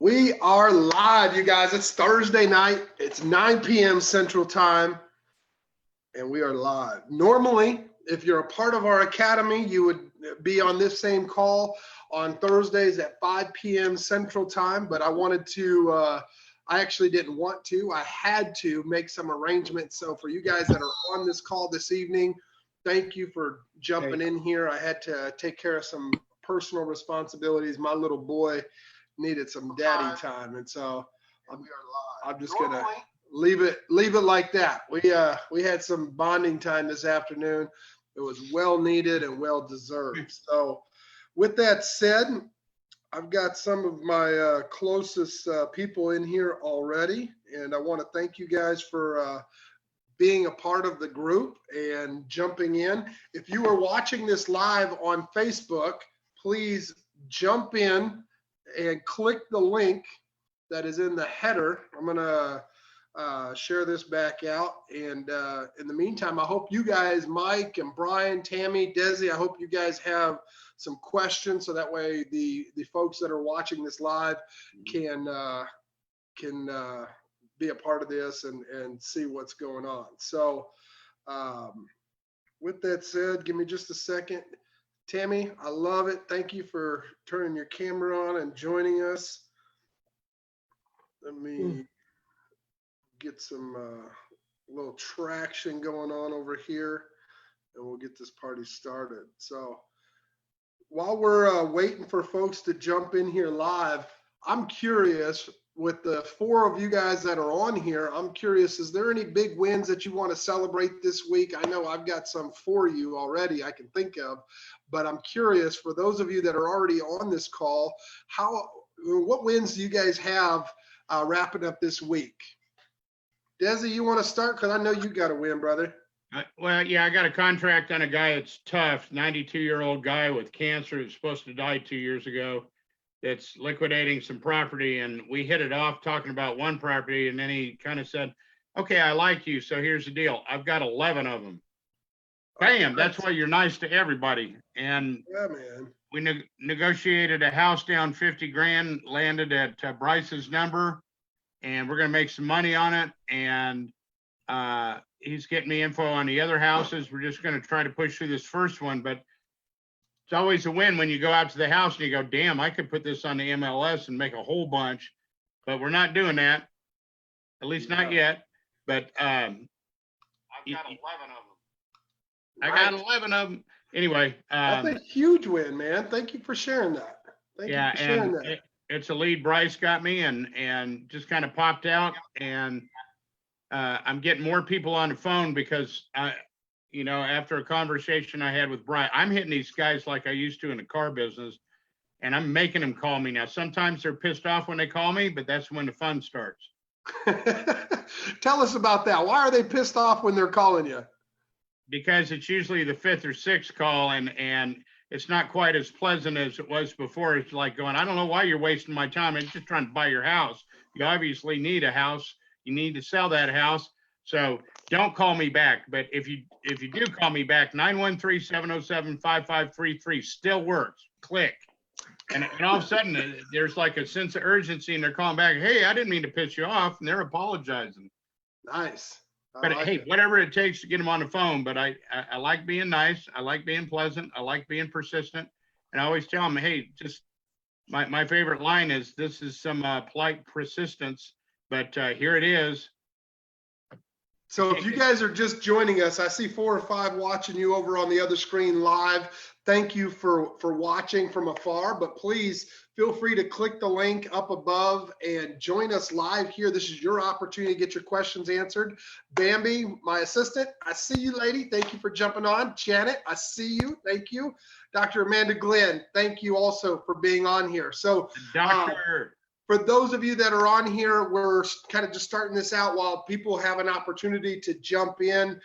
We are live, you guys. It's Thursday night. It's 9 p.m. Central Time, and we are live. Normally, if you're a part of our academy, you would be on this same call on Thursdays at 5 p.m. Central Time, but I actually didn't want to. I had to make some arrangements. So for you guys that are on this call this evening, thank you for jumping in here. I had to take care of some personal responsibilities. My little boy needed some daddy time, and so I'm just gonna leave it like that. We had some bonding time this afternoon. It was well needed and well deserved. So with that said, I've got some of my closest people in here already, and I want to thank you guys for being a part of the group and jumping in. If you are watching this live on Facebook, please jump in and click the link that is in the header. I'm gonna share this back out, and in the meantime, I hope you guys, Mike and Brian, Tammy, Desi, I hope you guys have some questions, so that way the folks that are watching this live can be a part of this and see what's going on. So with that said, give me just a second. Tammy, I love it. Thank you for turning your camera on and joining us. Let me get some little traction going on over here, and we'll get this party started. So while we're waiting for folks to jump in here live, I'm curious, with the four of you guys that are on here, I'm curious, is there any big wins that you want to celebrate this week? I know I've got some for you already I can think of, but I'm curious, for those of you that are already on this call, what wins do you guys have wrapping up this week? Desi, you want to start? Because I know you got a win, brother. Well, yeah, I got a contract on a guy that's tough, 92-year-old guy with cancer who's supposed to die 2 years ago, that's liquidating some property, and we hit it off talking about one property, and then he kind of said, okay, I like you, so here's the deal. I've got 11 of them. Bam, that's why you're nice to everybody. And yeah, man, we negotiated a house down 50 grand, landed at Bryce's number, and we're going to make some money on it. And he's getting me info on the other houses. We're just going to try to push through this first one, but it's always a win when you go out to the house and you go, damn, I could put this on the MLS and make a whole bunch, but we're not doing that, at least not yet. But I've got 11 of them. I got 11 of them. Anyway. That's a huge win, man. Thank you for sharing that. Thank you for sharing that. It's a lead Bryce got me and just kind of popped out, and I'm getting more people on the phone because after a conversation I had with Brian, I'm hitting these guys like I used to in the car business, and I'm making them call me now. Sometimes they're pissed off when they call me, but that's when the fun starts. Tell us about that. Why are they pissed off when they're calling you? Because it's usually the fifth or sixth call, and it's not quite as pleasant as it was before. It's like going, I don't know why you're wasting my time. I'm just trying to buy your house. You obviously need a house. You need to sell that house. So don't call me back. But if you do call me back, 913-707-5533 still works. Click. And all of a sudden, there's like a sense of urgency, and they're calling back, hey, I didn't mean to piss you off, and they're apologizing. Nice. But hey, whatever it takes to get them on the phone. But I like being nice. I like being pleasant. I like being persistent. And I always tell them, hey, just my favorite line is, this is some polite persistence, but here it is. So if you guys are just joining us, I see 4 or 5 watching you over on the other screen live. Thank you for watching from afar, but please feel free to click the link up above and join us live here. This is your opportunity to get your questions answered. Bambi, my assistant, I see you, lady. Thank you for jumping on. Janet, I see you. Thank you. Dr. Amanda Glenn, thank you also for being on here. So, Doctor. For those of you that are on here, we're kind of just starting this out while people have an opportunity to jump in,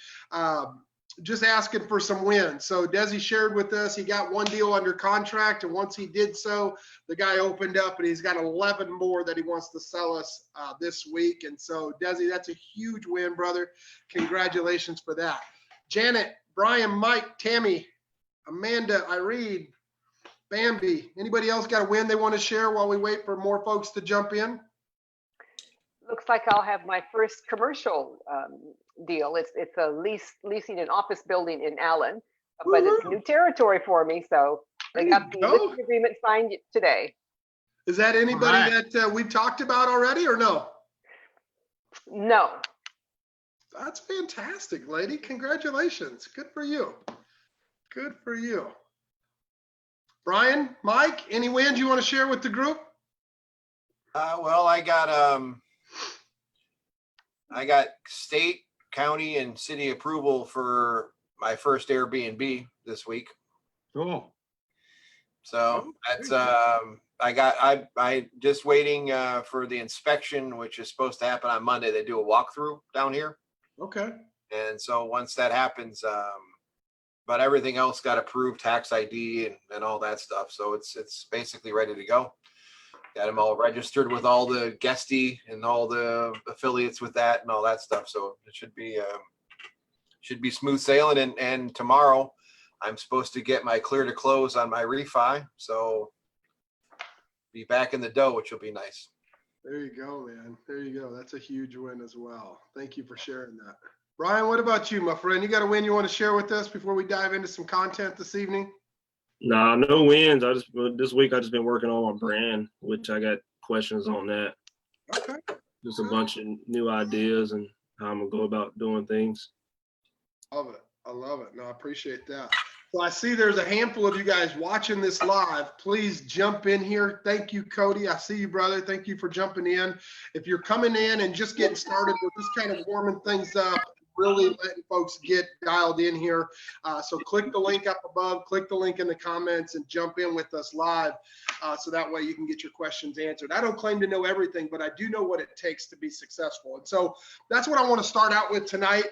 just asking for some wins. So Desi shared with us, he got one deal under contract, and once he did so, the guy opened up and he's got 11 more that he wants to sell us this week. And so Desi, that's a huge win, brother. Congratulations for that. Janet, Brian, Mike, Tammy, Amanda, Irene, Bambi, anybody else got a win they want to share while we wait for more folks to jump in? Looks like I'll have my first commercial deal. It's a leasing an office building in Allen, but it's new territory for me. So they got the listing agreement signed today. Is that anybody that we've talked about already or no? No. That's fantastic, lady. Congratulations. Good for you. Good for you. Brian, Mike, any wins you want to share with the group? Well, I got state, county, and city approval for my first Airbnb this week. Cool. So that's I just waiting for the inspection, which is supposed to happen on Monday. They do a walkthrough down here. Okay. And so once that happens, but everything else got approved, tax ID and all that stuff. So it's basically ready to go. Got them all registered with all the guesty and all the affiliates with that and all that stuff. So it should be smooth sailing. And tomorrow I'm supposed to get my clear to close on my refi. So be back in the dough, which will be nice. There you go, man. There you go. That's a huge win as well. Thank you for sharing that. Brian, what about you, my friend? You got a win you want to share with us before we dive into some content this evening? Nah, no wins. This week I just been working on my brand, which I got questions on that. Okay. Just a bunch of new ideas and how I'm gonna go about doing things. Love it. I love it. No, I appreciate that. So I see there's a handful of you guys watching this live. Please jump in here. Thank you, Cody. I see you, brother. Thank you for jumping in. If you're coming in and just getting started, we're just kind of warming things up, really letting folks get dialed in here. So click the link up above, click the link in the comments, and jump in with us live. So that way you can get your questions answered. I don't claim to know everything, but I do know what it takes to be successful. And so that's what I want to start out with tonight.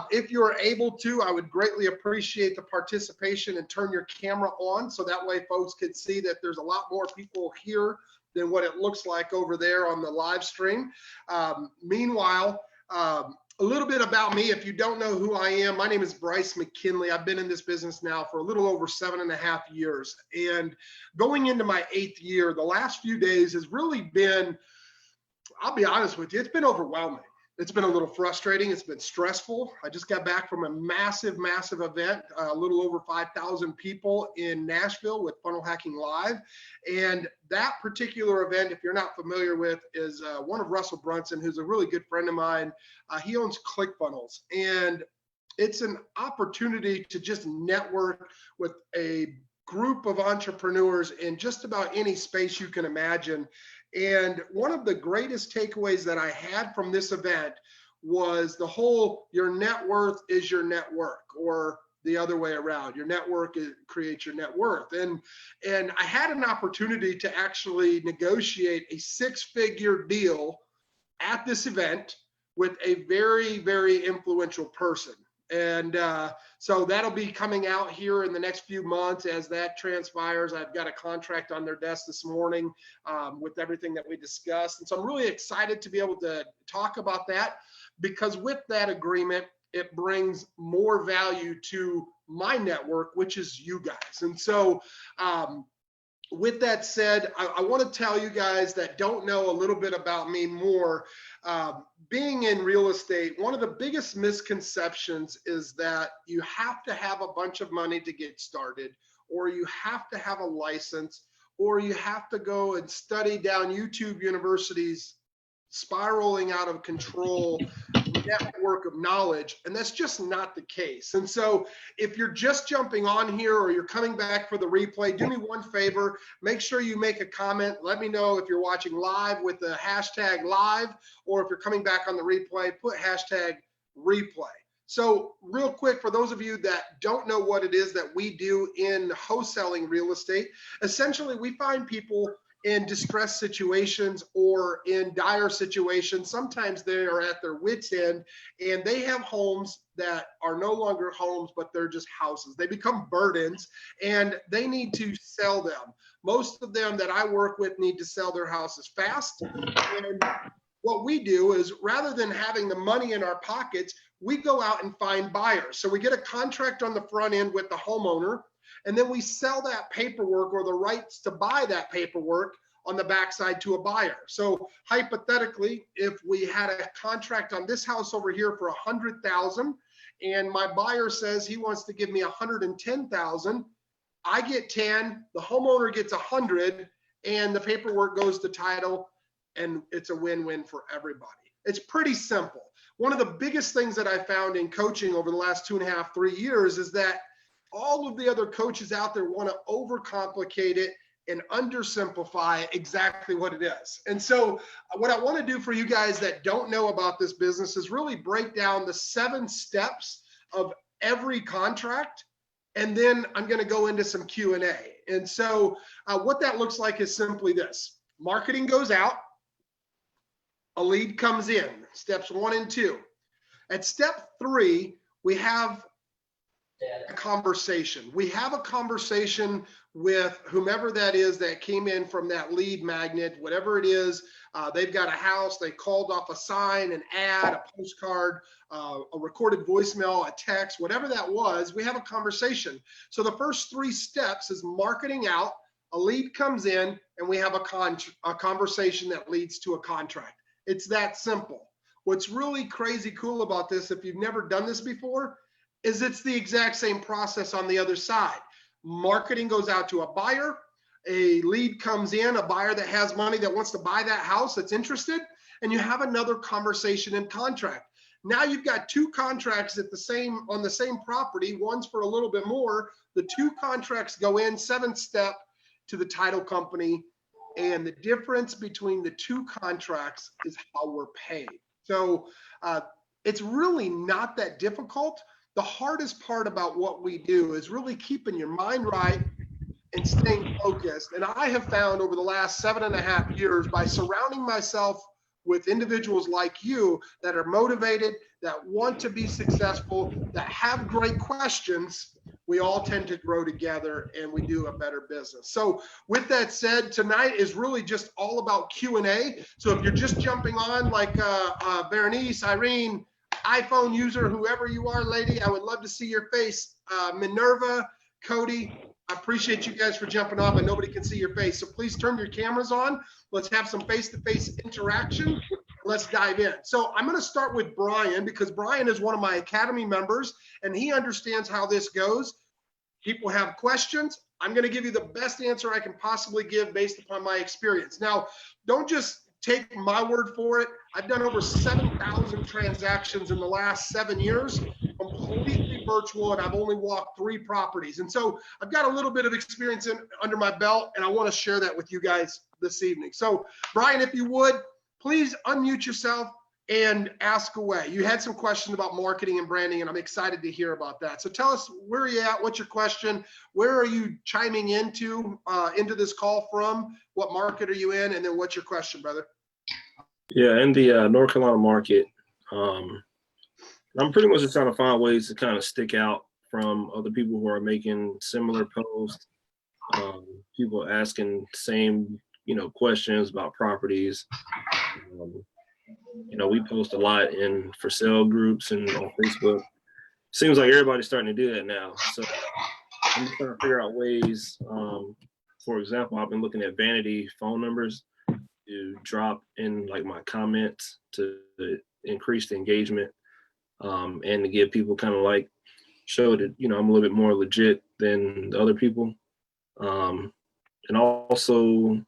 If you're able to, I would greatly appreciate the participation and turn your camera on. So that way folks can see that there's a lot more people here than what it looks like over there on the live stream. Meanwhile, a little bit about me. If you don't know who I am, my name is Bryce McKinley. I've been in this business now for a little over 7.5 years. And going into my 8th year, the last few days has really been, I'll be honest with you, it's been overwhelming. It's been a little frustrating. It's been stressful. I just got back from a massive, massive event, a little over 5,000 people in Nashville with Funnel Hacking Live. And that particular event, if you're not familiar with, is one of Russell Brunson, who's a really good friend of mine. He owns ClickFunnels. And it's an opportunity to just network with a group of entrepreneurs in just about any space you can imagine. And one of the greatest takeaways that I had from this event was the whole, your net worth is your net work, or the other way around. Your network creates your net worth. And I had an opportunity to actually negotiate a 6-figure deal at this event with a very, very influential person. And so that'll be coming out here in the next few months as that transpires. I've got a contract on their desk this morning with everything that we discussed. And so I'm really excited to be able to talk about that, because with that agreement, it brings more value to my network, which is you guys. And so with that said, I want to tell you guys that don't know a little bit about me more. Being in real estate, one of the biggest misconceptions is that you have to have a bunch of money to get started, or you have to have a license, or you have to go and study down YouTube University's spiraling out of control network of knowledge. And that's just not the case. And so if you're just jumping on here or you're coming back for the replay, do me one favor, make sure you make a comment. Let me know if you're watching live with the hashtag live, or if you're coming back on the replay, put hashtag replay. So real quick, for those of you that don't know what it is that we do in wholesaling real estate, essentially we find people in distressed situations or in dire situations. Sometimes they are at their wits' end and they have homes that are no longer homes, but they're just houses. They become burdens and they need to sell them. Most of them that I work with need to sell their houses fast. And what we do is, rather than having the money in our pockets, we go out and find buyers. So we get a contract on the front end with the homeowner, And then we sell that paperwork or the rights to buy that paperwork on the backside to a buyer. So hypothetically, if we had a contract on this house over here for 100,000 and my buyer says he wants to give me 110,000, I get 10, the homeowner gets 100, and the paperwork goes to title, and it's a win-win for everybody. It's pretty simple. One of the biggest things that I found in coaching over the last 2.5, 3 years is that all of the other coaches out there want to overcomplicate it and undersimplify exactly what it is. And so what I want to do for you guys that don't know about this business is really break down the 7 steps of every contract. And then I'm going to go into some Q&A. And so what that looks like is simply this. Marketing goes out. A lead comes in, steps 1 and 2. At step 3, we have a conversation. We have a conversation with whomever that is that came in from that lead magnet, whatever it is. They've got a house, they called off a sign, an ad, a postcard, a recorded voicemail, a text, whatever that was. We have a conversation. So the first 3 steps is marketing out, a lead comes in, and we have a conversation that leads to a contract. It's that simple. What's really crazy cool about this, if you've never done this before, is it's the exact same process on the other side. Marketing goes out to a buyer, a lead comes in, a buyer that has money that wants to buy that house, that's interested, and you have another conversation and contract. Now you've got 2 contracts on the same property, one's for a little bit more. The 2 contracts go in, 7th step to the title company, and the difference between the 2 contracts is how we're paid. So it's really not that difficult. The hardest part about what we do is really keeping your mind right and staying focused. And I have found over the last 7.5 years, by surrounding myself with individuals like you that are motivated, that want to be successful, that have great questions, we all tend to grow together and we do a better business. So with that said, tonight is really just all about Q&A. So if you're just jumping on like Berenice, Irene, iPhone user, whoever you are, lady, I would love to see your face. Minerva, Cody, I appreciate you guys for jumping on, but nobody can see your face. So please turn your cameras on. Let's have some face-to-face interaction. Let's dive in. So I'm going to start with Brian because Brian is one of my Academy members and he understands how this goes. People have questions. I'm going to give you the best answer I can possibly give based upon my experience. Now, don't just take my word for it. I've done over 7,000 transactions in the last 7 years, completely virtual, and I've only walked 3 properties. And so I've got a little bit of experience under my belt, and I want to share that with you guys this evening. So Brian, if you would, please unmute yourself and ask away. You had some questions about marketing and branding, and I'm excited to hear about that. So tell us, where are you at? What's your question? Where are you chiming into this call from? What market are you in? And then what's your question, brother? Yeah, in the North Carolina market, I'm pretty much just trying to find ways to kind of stick out from other people who are making similar posts. People asking same, questions about properties. We post a lot in for sale groups and on Facebook. Seems like everybody's starting to do that now. So I'm just trying to figure out ways. For example, I've been looking at vanity phone numbers to drop in like my comments to increase the engagement, and to give people kind of like show that, I'm a little bit more legit than the other people. And also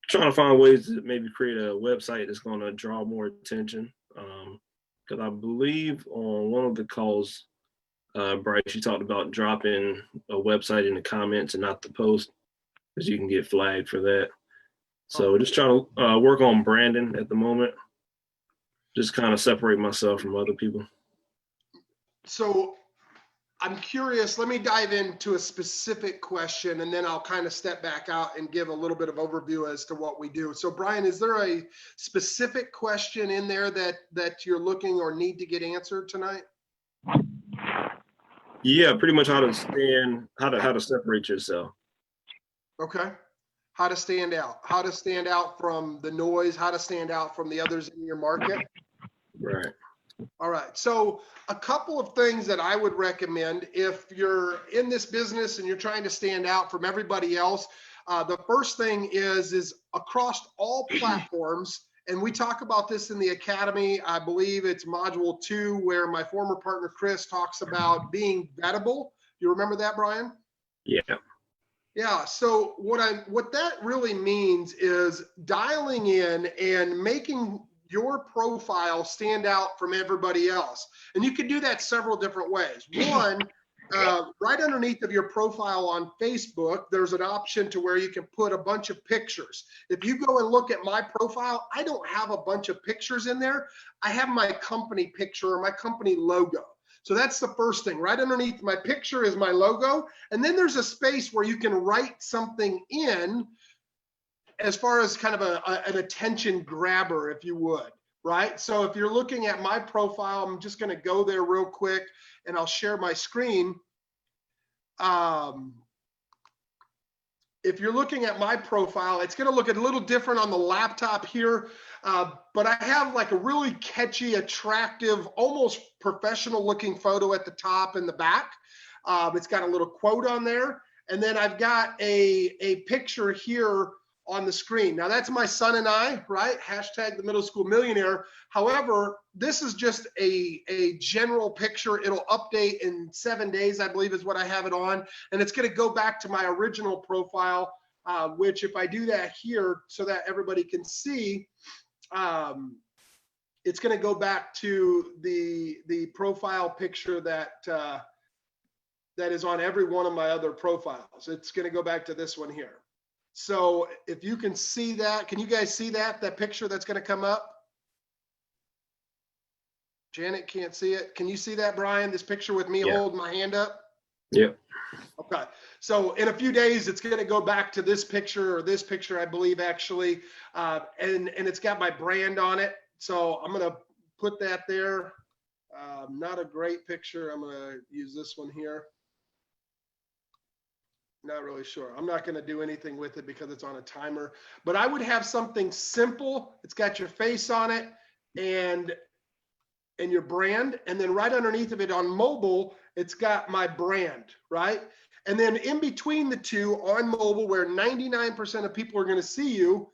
trying to find ways to maybe create a website that's going to draw more attention. Because I believe on one of the calls, Bryce, you talked about dropping a website in the comments and not the post, because you can get flagged for that. So just trying to work on branding at the moment, just kind of separate myself from other people. So I'm curious, let me dive into a specific question and then I'll kind of step back out and give a little bit of overview as to what we do. So Brian, is there a specific question in there that you're looking or need to get answered tonight? Yeah, pretty much how to separate yourself. Okay. How to stand out from the noise, how to stand out from the others in your market. Right. All right. So a couple of things that I would recommend if you're in this business and you're trying to stand out from everybody else. The first thing is across all platforms. And we talk about this in the academy. I believe it's module 2, where my former partner, Chris, talks about being vettable. You remember that, Brian? Yeah. Yeah, so what that really means is dialing in and making your profile stand out from everybody else. And you can do that several different ways. One, right underneath of your profile on Facebook, there's an option to where you can put a bunch of pictures. If you go and look at my profile, I don't have a bunch of pictures in there. I have my company picture or my company logo. So that's the first thing. Right underneath my picture is my logo. And then there's a space where you can write something in as far as kind of an attention grabber, if you would, right? So if you're looking at my profile, I'm just going to go there real quick and I'll share my screen. If you're looking at my profile, it's going to look a little different on the laptop here, but I have like a really catchy, attractive, almost professional looking photo at the top and the back. It's got a little quote on there. And then I've got a picture here on the screen. Now that's my son and I, right? Hashtag the middle school millionaire. However, this is just a general picture. It'll update in 7 days, I believe is what I have it on. And it's going to go back to my original profile, which if I do that here so that everybody can see, it's going to go back to the profile picture that is on every one of my other profiles. It's going to go back to this one here. So if you can see that, can you guys see that picture that's going to come up? Janet can't see it. Can you see that, Brian? This picture with me holding my hand up? Yep. Okay. So in a few days, it's going to go back to this picture, or this picture, I believe, actually. And it's got my brand on it. So I'm going to put that there. Not a great picture. I'm going to use this one here. Not really sure. I'm not going to do anything with it because it's on a timer, but I would have something simple. It's got your face on it and your brand. And then right underneath of it on mobile, it's got my brand, right? And then in between the two on mobile, where 99% of people are going to see you,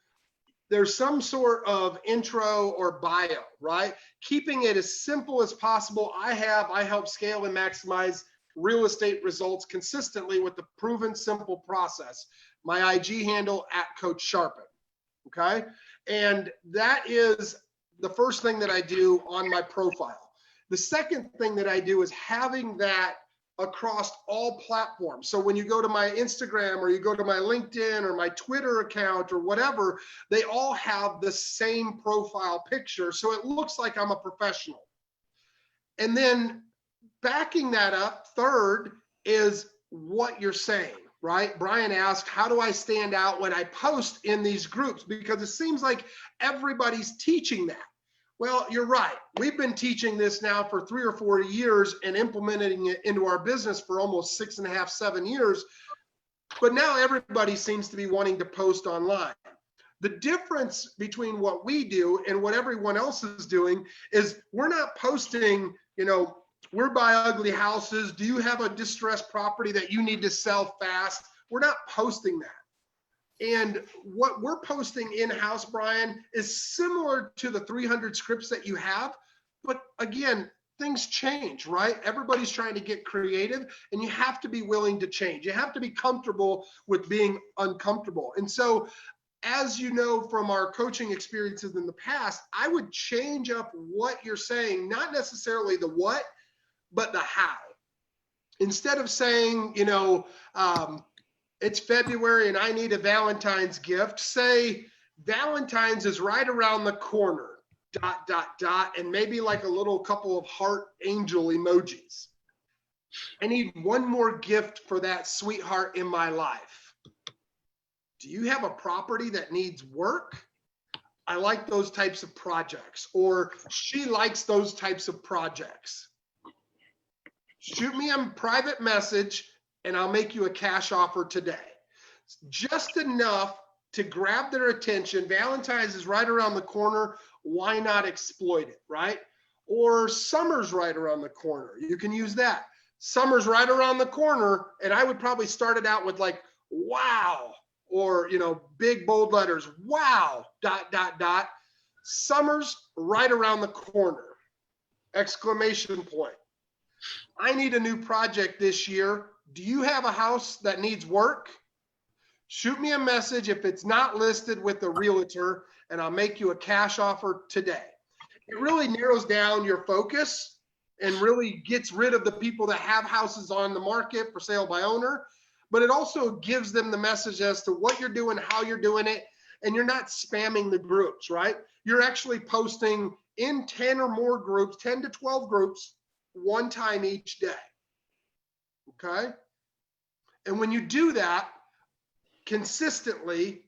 there's some sort of intro or bio, right? Keeping it as simple as possible. I help scale and maximize real estate results consistently with the proven simple process. My IG handle @Coach Sharpen. Okay. And that is the first thing that I do on my profile. The second thing that I do is having that across all platforms. So when you go to my Instagram or you go to my LinkedIn or my Twitter account or whatever, they all have the same profile picture. So it looks like I'm a professional. And then backing that up, third, is what you're saying, right? Brian asked, how do I stand out when I post in these groups? Because it seems like everybody's teaching that. Well, you're right. We've been teaching this now for 3 or 4 years and implementing it into our business for almost 6.5, 7 years. But now everybody seems to be wanting to post online. The difference between what we do and what everyone else is doing is we're not posting, we're buy ugly houses. Do you have a distressed property that you need to sell fast? We're not posting that. And what we're posting in-house, Brian, is similar to the 300 scripts that you have. But again, things change, right? Everybody's trying to get creative, and you have to be willing to change. You have to be comfortable with being uncomfortable. And so, as you know from our coaching experiences in the past, I would change up what you're saying, not necessarily the what, but the how. Instead of saying, it's February and I need a Valentine's gift, say Valentine's is right around the corner, ... and maybe like a little couple of heart angel emojis. I need one more gift for that sweetheart in my life. Do you have a property that needs work? I like those types of projects, or she likes those types of projects. Shoot me a private message and I'll make you a cash offer today. Just enough to grab their attention. Valentine's is right around the corner. Why not exploit it, right? or summer's right around the corner. You can use that. Summer's right around the corner, and I would probably start it out with like, wow, or, you know, big bold letters, wow, ... Summer's right around the corner, exclamation point. I need a new project this year. Do you have a house that needs work? Shoot me a message if it's not listed with the realtor, and I'll make you a cash offer today. It really narrows down your focus and really gets rid of the people that have houses on the market for sale by owner, but it also gives them the message as to what you're doing, how you're doing it, and you're not spamming the groups, right? You're actually posting in 10 or more groups, 10 to 12 groups, one time each day, okay? And when you do that consistently,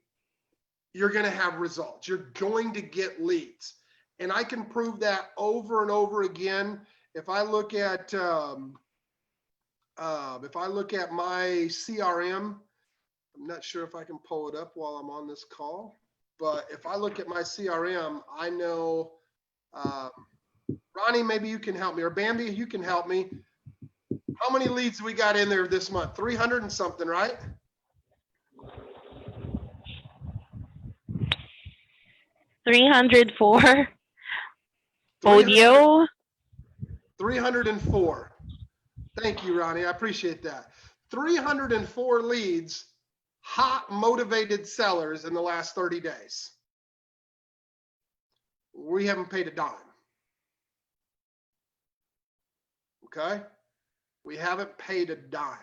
you're gonna have results. You're going to get leads. And I can prove that over and over again. If I look at my CRM, I'm not sure if I can pull it up while I'm on this call, but if I look at my CRM, I know, Ronnie, maybe you can help me, or Bambi, you can help me. How many leads we got in there this month? 300 and something, right? 304 audio. 304. Thank you, Ronnie. I appreciate that. 304 leads, hot, motivated sellers in the last 30 days. We haven't paid a dime. Okay? We haven't paid a dime.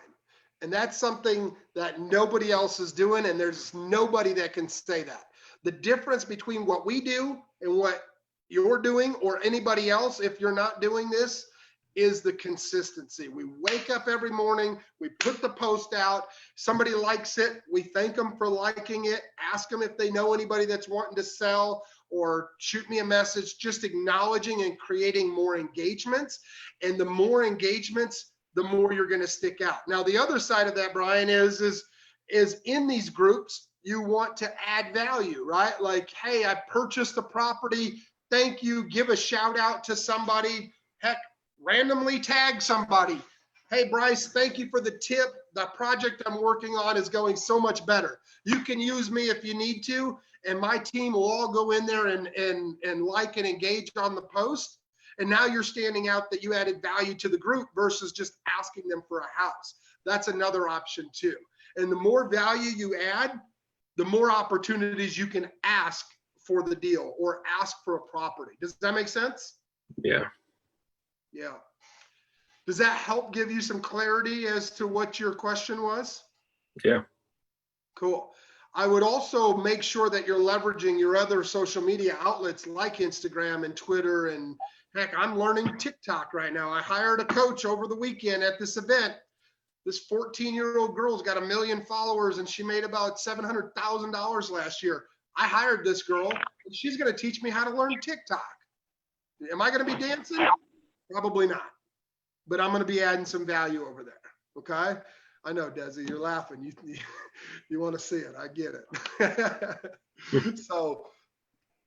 And that's something that nobody else is doing, and there's nobody that can say that. The difference between what we do and what you're doing, or anybody else, if you're not doing this, is the consistency. We wake up every morning, we put the post out, somebody likes it, we thank them for liking it, ask them if they know anybody that's wanting to sell, or shoot me a message, just acknowledging and creating more engagements. And the more engagements, the more you're going to stick out. Now, the other side of that, Brian, is in these groups, you want to add value, right? Like, hey, I purchased a property. Thank you. Give a shout out to somebody. Heck, randomly tag somebody. Hey, Bryce, thank you for the tip. The project I'm working on is going so much better. You can use me if you need to, and my team will all go in there and like and engage on the post. And now you're standing out that you added value to the group versus just asking them for a house. That's another option too. And the more value you add, the more opportunities you can ask for the deal or ask for a property. Does that make sense? Yeah. Yeah. Does that help give you some clarity as to what your question was? Yeah. Cool. I would also make sure that you're leveraging your other social media outlets like Instagram and Twitter, and heck, I'm learning TikTok right now. I hired a coach over the weekend at this event. This 14-year-old girl's got 1 million followers, and she made about $700,000 last year. I hired this girl, and she's going to teach me how to learn TikTok. Am I going to be dancing? Probably not, but I'm going to be adding some value over there. Okay. I know, Desi, you're laughing. You want to see it. I get it. So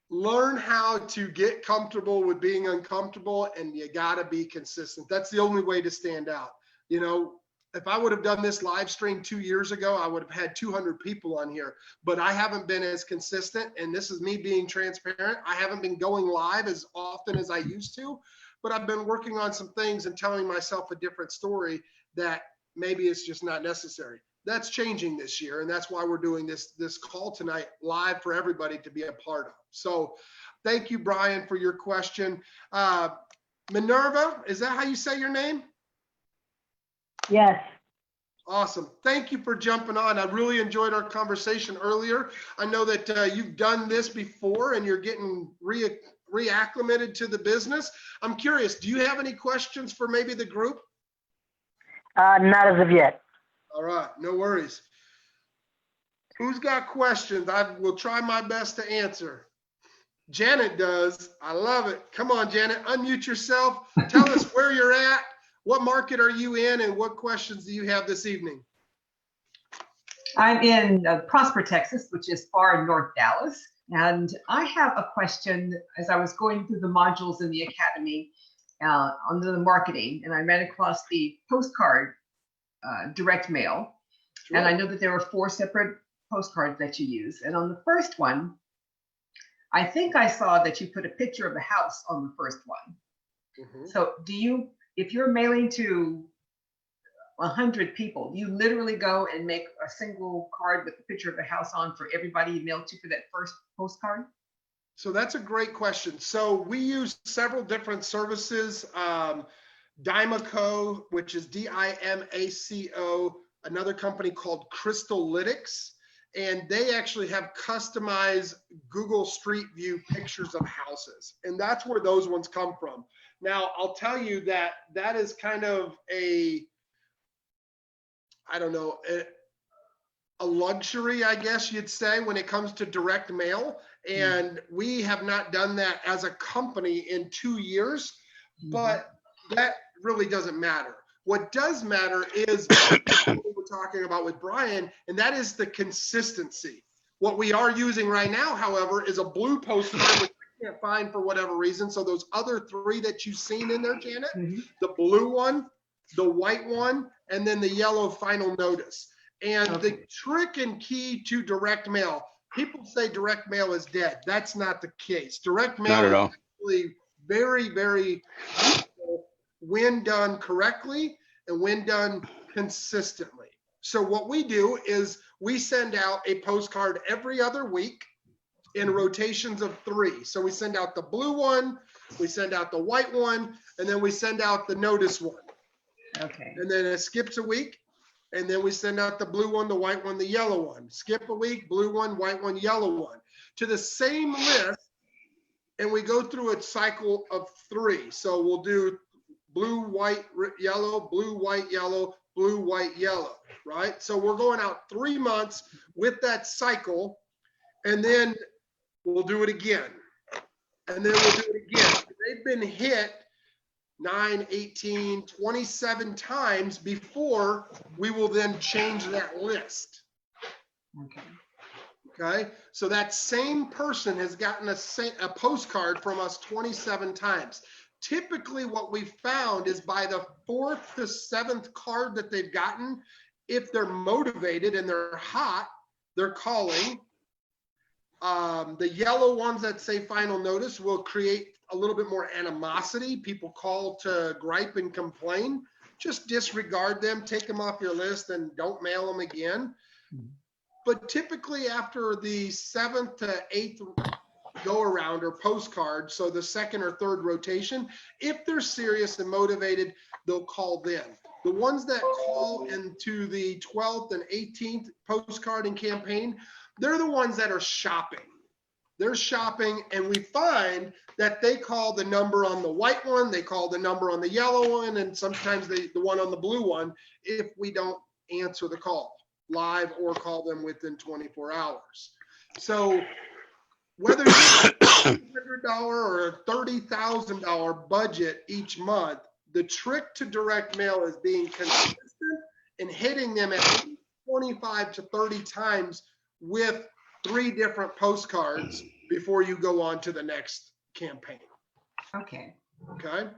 learn how to get comfortable with being uncomfortable, and you got to be consistent. That's the only way to stand out. You know, if I would have done this live stream 2 years ago, I would have had 200 people on here, but I haven't been as consistent. And this is me being transparent. I haven't been going live as often as I used to, but I've been working on some things and telling myself a different story that maybe it's just not necessary. That's changing this year. And that's why we're doing this call tonight live for everybody to be a part of. So thank you, Brian, for your question. Minerva, is that how you say your name? Yes. Awesome. Thank you for jumping on. I really enjoyed our conversation earlier. I know that you've done this before and you're getting reacclimated to the business. I'm curious, do you have any questions for maybe the group? Not as of yet. All right, no worries. Who's got questions? I will try my best to answer. Janet does. I love it. Come on, Janet, unmute yourself. Tell us where you're at. What market are you in, and what questions do you have this evening? I'm in Prosper, Texas, which is far in North Dallas. And I have a question as I was going through the modules in the academy under the marketing, and I ran across the postcard direct mail. Sure. And I know that there are 4 separate postcards that you use. And on the first one, I think I saw that you put a picture of the house on the first one. Mhm. So do you, if you're mailing to 100 people, you literally go and make a single card with a picture of the house on for everybody you mail to for that first postcard? So that's a great question. So we use several different services. Dimaco, which is DIMACO, another company called Crystallytics, and they actually have customized Google Street View pictures of houses. And that's where those ones come from. Now, I'll tell you that that is kind of a, I don't know, a luxury, I guess you'd say, when it comes to direct mail. And we have not done that as a company in 2 years, but that really doesn't matter. What does matter is what we're talking about with Brian, and that is the consistency. What we are using right now, however, is a blue postcard, which I can't find for whatever reason. So those other 3 that you've seen in there, Janet, the blue one, the white one, and then the yellow final notice. And the trick and key to direct mail, people say direct mail is dead. That's not the case. Direct mail Not at all. is actually very, very useful when done correctly and when done consistently. So what we do is we send out a postcard every other week in rotations of 3. So we send out the blue one, we send out the white one, and then we send out the notice one. Okay. And then it skips a week. And then we send out the blue one, the white one, the yellow one. Skip a week, blue one, white one, yellow one. To the same list, and we go through a cycle of 3. So we'll do blue, white, yellow, blue, white, yellow, blue, white, yellow, right? So we're going out 3 months with that cycle, and then we'll do it again. And then we'll do it again. They've been hit 9, 18, 27 times before we will then change that list. Okay. So that same person has gotten a postcard from us 27 times. Typically what we found is by the 4th to 7th card that they've gotten, if they're motivated and they're hot, they're calling. The yellow ones that say final notice will create a little bit more animosity. People call to gripe and complain. Just disregard them, take them off your list, and don't mail them again. But typically after the 7th to 8th go around or postcard, so the 2nd or 3rd rotation, if they're serious and motivated, they'll call them. The ones that call into the 12th and 18th postcard and campaign, they're the ones that are shopping. They're shopping, and we find that they call the number on the white one, they call the number on the yellow one, and sometimes the one on the blue one if we don't answer the call live or call them within 24 hours. So whether you have a $100 or a $30,000 budget each month, the trick to direct mail is being consistent and hitting them at least 25 to 30 times with 3 different postcards before you go on to the next campaign. Okay. Okay.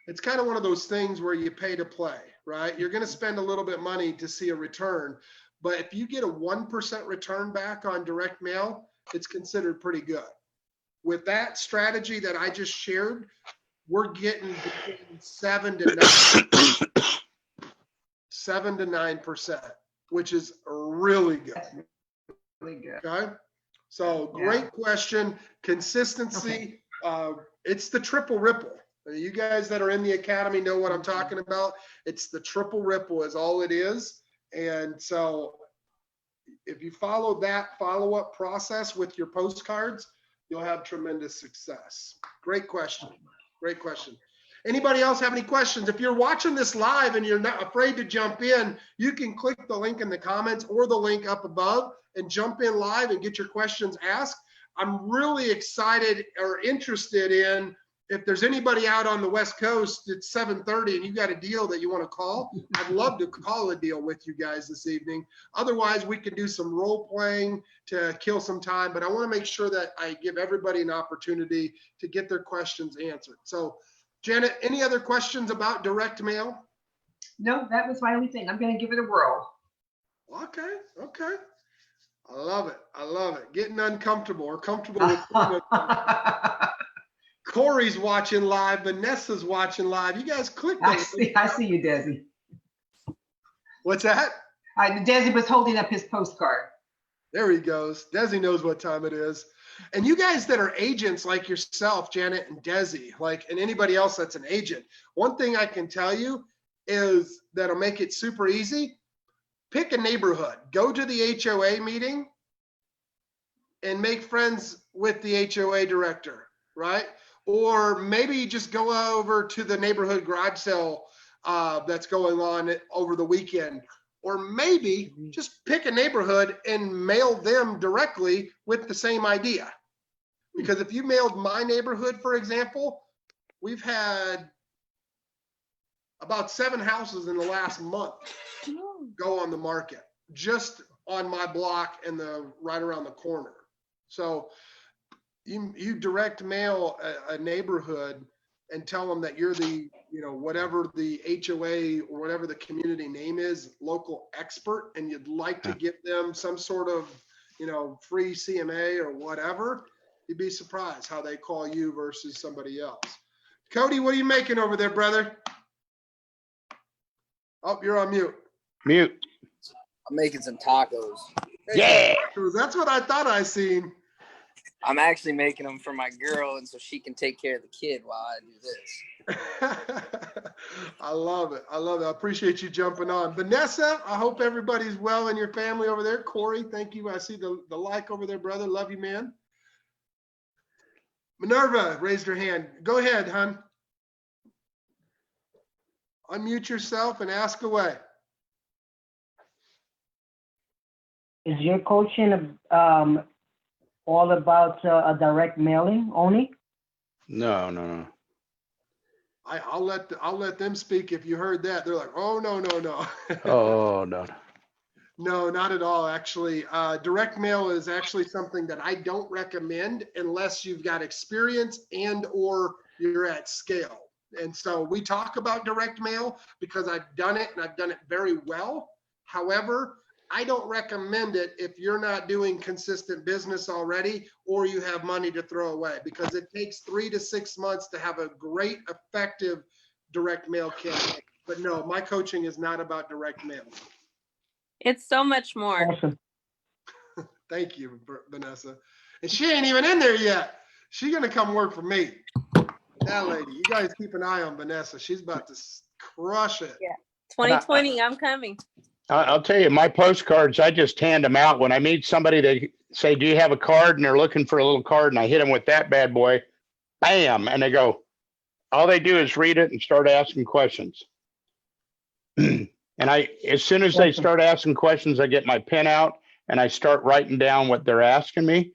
It's kind of one of those things where you pay to play, right? You're going to spend a little bit of money to see a return, but if you get a 1% return back on direct mail, it's considered pretty good. With that strategy that I just shared, we're getting between 7 to 9%, which is really good. Really good. Okay. So great question. Consistency. It's the triple ripple. You guys that are in the academy know what I'm talking about. It's the triple ripple is all it is. And so if you follow that follow-up process with your postcards, you'll have tremendous success. Great question. Great question. Anybody else have any questions? If you're watching this live and you're not afraid to jump in, you can click the link in the comments or the link up above and jump in live and get your questions asked. I'm really excited or interested in if there's anybody out on the West Coast, it's 7:30 and you got a deal that you want to call, I'd love to call a deal with you guys this evening. Otherwise, we can do some role playing to kill some time, but I want to make sure that I give everybody an opportunity to get their questions answered. So Janet, any other questions about direct mail? No, that was my only thing. I'm gonna give it a whirl. Okay. I love it. Getting uncomfortable or comfortable with being uncomfortable. Corey's watching live. Vanessa's watching live. You guys click I those. see you, Desi. What's that? Desi was holding up his postcard. There he goes. Desi knows what time it is. And you guys that are agents like yourself, Janet and Desi, and anybody else that's an agent, one thing I can tell you is that'll make it super easy. Pick a neighborhood. Go to the HOA meeting and make friends with the HOA director, right? Or maybe just go over to the neighborhood garage sale that's going on over the weekend. Or maybe just pick a neighborhood and mail them directly with the same idea. Because if you mailed my neighborhood, for example, we've had about 7 houses in the last month go on the market just on my block and right around the corner. So you direct mail a neighborhood and tell them that you're the, whatever the HOA or whatever the community name is, local expert, and you'd like to give them some sort of, free CMA or whatever. You'd be surprised how they call you versus somebody else. Cody, what are you making over there, brother? Oh, you're on mute. Mute. I'm making some tacos. Yeah. That's what I thought I seen. I'm actually making them for my girl, and so she can take care of the kid while I do this. I love it. I appreciate you jumping on. Vanessa, I hope everybody's well in your family over there. Corey, thank you. I see the like over there, brother. Love you, man. Minerva raised her hand. Go ahead, hon. Unmute yourself and ask away. Is your coaching all about a direct mailing only? No. I'll let them speak. If you heard that, they're like, oh, no. Oh, no. No, not at all. Actually, direct mail is actually something that I don't recommend unless you've got experience or you're at scale. And so we talk about direct mail because I've done it and I've done it very well. However, I don't recommend it if you're not doing consistent business already or you have money to throw away, because it takes 3 to 6 months to have a great, effective direct mail campaign. But no, my coaching is not about direct mail. It's so much more. Awesome. Thank you, Vanessa. And she ain't even in there yet. She's going to come work for me. That lady, you guys keep an eye on Vanessa. She's about to crush it. Yeah. 2020, I'm coming. I'll tell you, my postcards, I just hand them out. When I meet somebody, they say, do you have a card? And they're looking for a little card. And I hit them with that bad boy. Bam. And they go, all they do is read it and start asking questions. And as soon as they start asking questions, I get my pen out and I start writing down what they're asking me.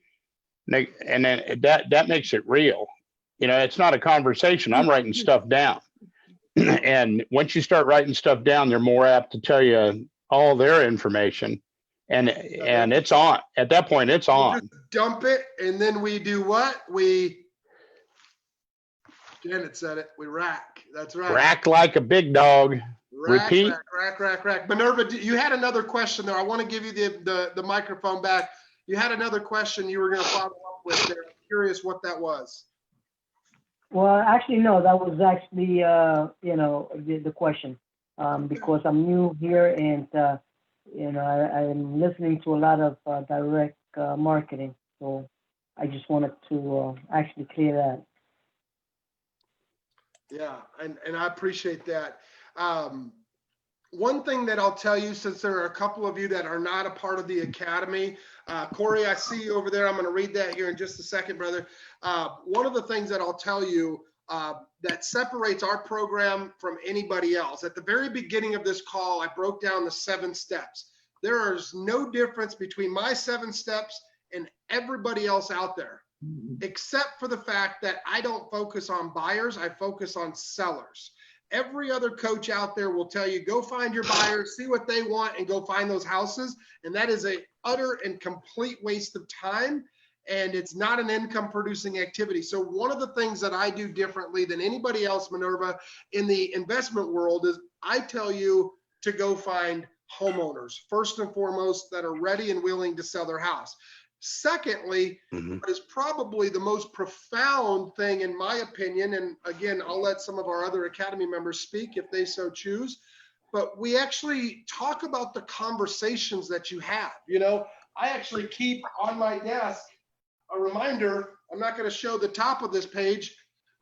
And then that makes it real. It's not a conversation. I'm writing stuff down. And once you start writing stuff down, they're more apt to tell you all their information. And it's on. At that point, it's on. Just dump it. And then we do what? Janet said it. We rack. That's right. Rack like a big dog. Repeat. Rack. Minerva, you had another question there. I want to give you the microphone back. You had another question you were going to follow up with there. I'm curious what that was. Well, actually, no, that was actually, the question, because I'm new here and, I'm listening to a lot of direct marketing. So I just wanted to actually clear that. Yeah, and I appreciate that. One thing that I'll tell you, since there are a couple of you that are not a part of the academy, Corey, I see you over there. I'm going to read that here in just a second, brother. One of the things that I'll tell you that separates our program from anybody else, at the very beginning of this call, I broke down the 7 steps. There is no difference between my 7 steps and everybody else out there. except for the fact that I don't focus on buyers, I focus on sellers. Every other coach out there will tell you, go find your buyers, see what they want, and go find those houses. And that is a utter and complete waste of time. And it's not an income producing activity. So one of the things that I do differently than anybody else, Minerva, in the investment world is I tell you to go find homeowners, first and foremost, that are ready and willing to sell their house. Secondly, what is probably the most profound thing, in my opinion, and again, I'll let some of our other Academy members speak if they so choose, but we actually talk about the conversations that you have. You know, I actually keep on my desk a reminder. I'm not going to show the top of this page,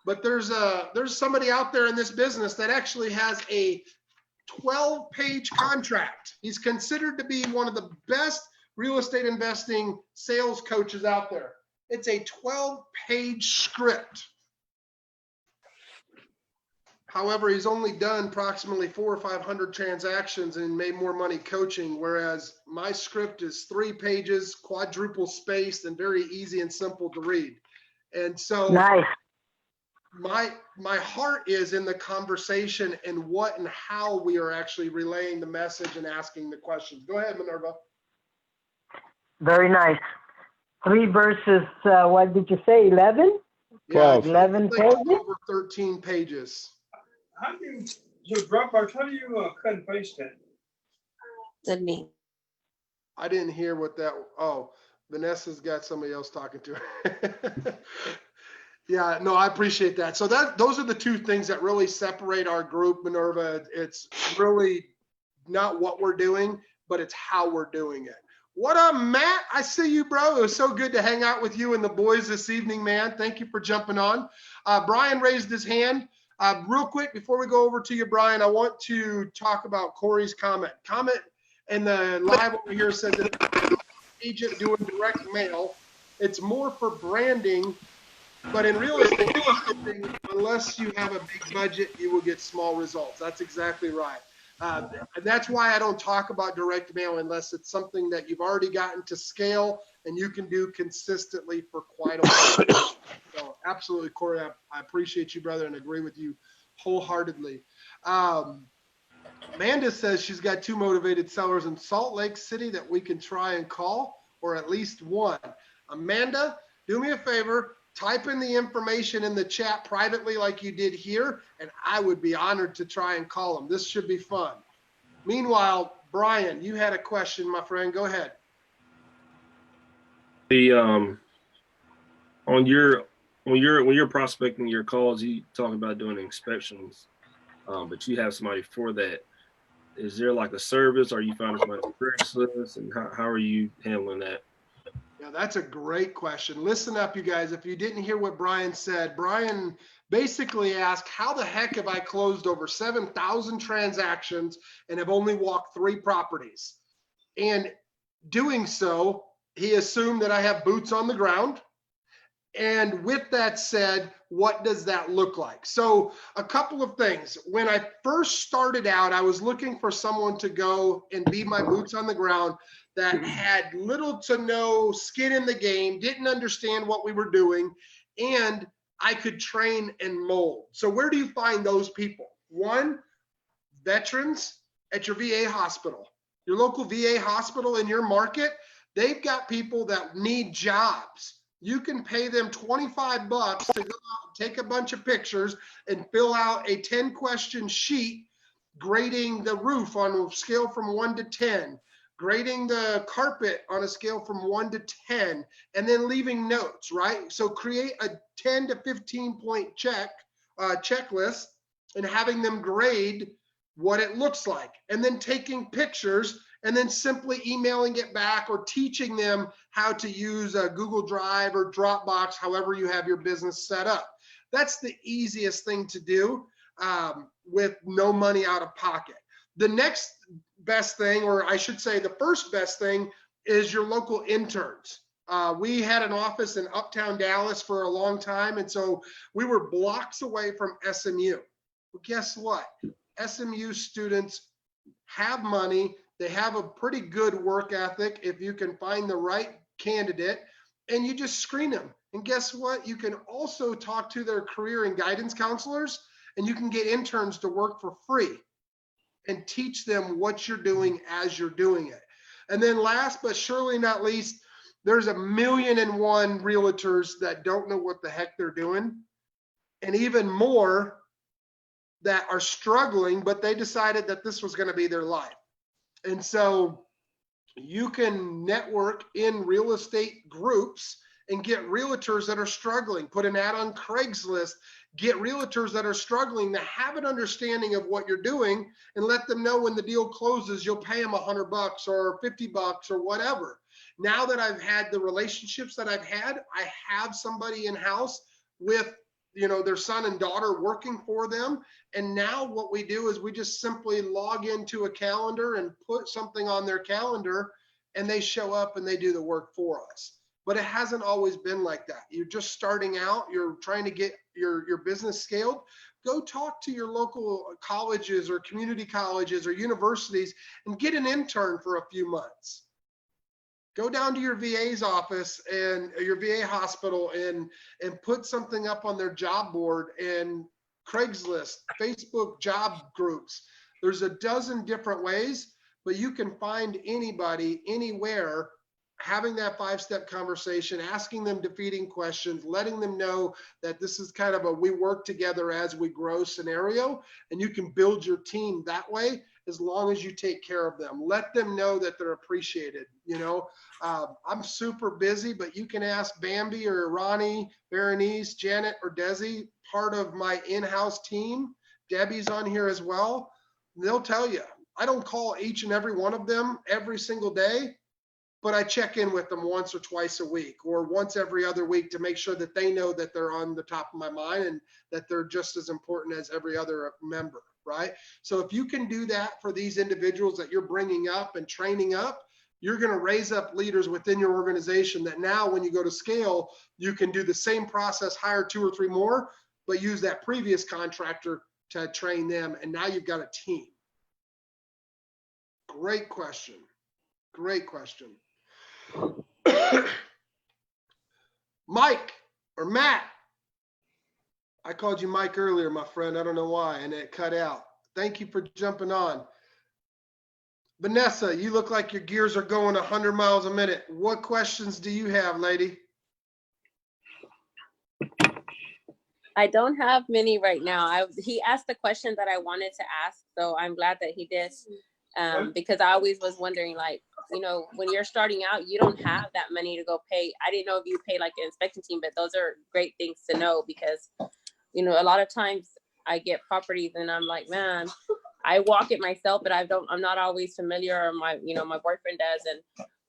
but there's somebody out there in this business that actually has a 12-page contract. He's considered to be one of the best real estate investing sales coaches out there. It's a 12-page script. However, he's only done approximately 400 or 500 transactions and made more money coaching, whereas my script is 3 pages, quadruple spaced, and very easy and simple to read. And so Nice. my heart is in the conversation and what and how we are actually relaying the message and asking the questions. Go ahead, Minerva. Very nice. 3 verses, what did you say, 11? Yeah, 11 it's like pages? over 13 pages. How do you, your Dropbox, how do you cut and paste that? Sydney. I didn't hear what that, oh, Vanessa's got somebody else talking to her. Yeah, no, I appreciate that. So those are the 2 things that really separate our group, Minerva. It's really not what we're doing, but it's how we're doing it. What up, Matt? I see you, bro. It was so good to hang out with you and the boys this evening, man. Thank you for jumping on. Brian raised his hand. Real quick, before we go over to you, Brian, I want to talk about Corey's comment. Comment in the live over here says that agent doing direct mail, it's more for branding, but in real estate, unless you have a big budget, you will get small results. That's exactly right. And that's why I don't talk about direct mail unless it's something that you've already gotten to scale and you can do consistently for quite a while. So absolutely, Corey, I appreciate you, brother, and agree with you wholeheartedly. Amanda says she's got 2 motivated sellers in Salt Lake City that we can try and call, or at least one. Amanda, do me a favor, type in the information in the chat privately like you did here, and I would be honored to try and call them. This should be fun. Meanwhile, Brian, you had a question, my friend. Go ahead. The when you're prospecting your calls, you talk about doing inspections, but you have somebody for that. Is there like a service? Are you finding somebody on Craigslist, and how are you handling that? Yeah, that's a great question. Listen up, you guys. If you didn't hear what Brian said, Brian basically asked, how the heck have I closed over 7,000 transactions and have only walked 3 properties? And doing so, he assumed that I have boots on the ground. And with that said, what does that look like? So a couple of things. When I first started out, I was looking for someone to go and be my boots on the ground that had little to no skin in the game, didn't understand what we were doing, and I could train and mold. So where do you find those people? One, veterans at your VA hospital. Your local VA hospital in your market, they've got people that need jobs. You can pay them $25 to go out and take a bunch of pictures and fill out a 10-question sheet grading the roof on a scale from 1 to 10, grading the carpet on a scale from 1 to 10, and then leaving notes, right? So create a 10 to 15 point checklist and having them grade what it looks like, and then taking pictures and then simply emailing it back or teaching them how to use a Google Drive or Dropbox, however you have your business set up. That's the easiest thing to do with no money out of pocket. The next best thing, or I should say the first best thing, is your local interns. We had an office in Uptown Dallas for a long time, and so we were blocks away from SMU. Well, guess what? SMU students have money. They have a pretty good work ethic if you can find the right candidate, and you just screen them. And guess what? You can also talk to their career and guidance counselors, and you can get interns to work for free and teach them what you're doing as you're doing it. And then last but surely not least, there's 1,000,001 realtors that don't know what the heck they're doing, and even more that are struggling, but they decided that this was going to be their life. And so you can network in real estate groups and get realtors that are struggling, put an ad on Craigslist, get realtors that are struggling to have an understanding of what you're doing, and let them know when the deal closes, you'll pay them $100 or $50 or whatever. Now that I've had the relationships that I've had, I have somebody in-house with, you know, their son and daughter working for them. And now what we do is we just simply log into a calendar and put something on their calendar, and they show up and they do the work for us. But it hasn't always been like that. You're just starting out, you're trying to get your business scaled. Go talk to your local colleges or community colleges or universities and get an intern for a few months. Go down to your VA's office and your VA hospital and put something up on their job board and Craigslist, Facebook job groups. There's a dozen different ways, but you can find anybody anywhere having that 5-step conversation, asking them defeating questions, letting them know that this is kind of a we work together as we grow scenario, and you can build your team that way as long as you take care of them. Let them know that they're appreciated. You know, I'm super busy, but you can ask Bambi or Ronnie, Berenice, Janet, or Desi, part of my in-house team. Debbie's on here as well. They'll tell you. I don't call each and every one of them every single day, but I check in with them once or twice a week or once every other week to make sure that they know that they're on the top of my mind and that they're just as important as every other member, right? So if you can do that for these individuals that you're bringing up and training up, you're going to raise up leaders within your organization that now when you go to scale, you can do the same process, hire 2 or 3 more, but use that previous contractor to train them. And now you've got a team. Great question. Great question. Mike or Matt. I called you Mike earlier, my friend. I don't know why, and it cut out. Thank you for jumping on. Vanessa, you look like your gears are going 100 miles a minute. What questions do you have, lady? I don't have many right now. He asked the question that I wanted to ask, so I'm glad that he did. Because I always was wondering, like, you know, when you're starting out, you don't have that money to go pay. I didn't know if you pay like an inspection team, but those are great things to know because, you know, a lot of times I get properties and I'm like, man, I walk it myself, but I'm not always familiar, or my boyfriend does. And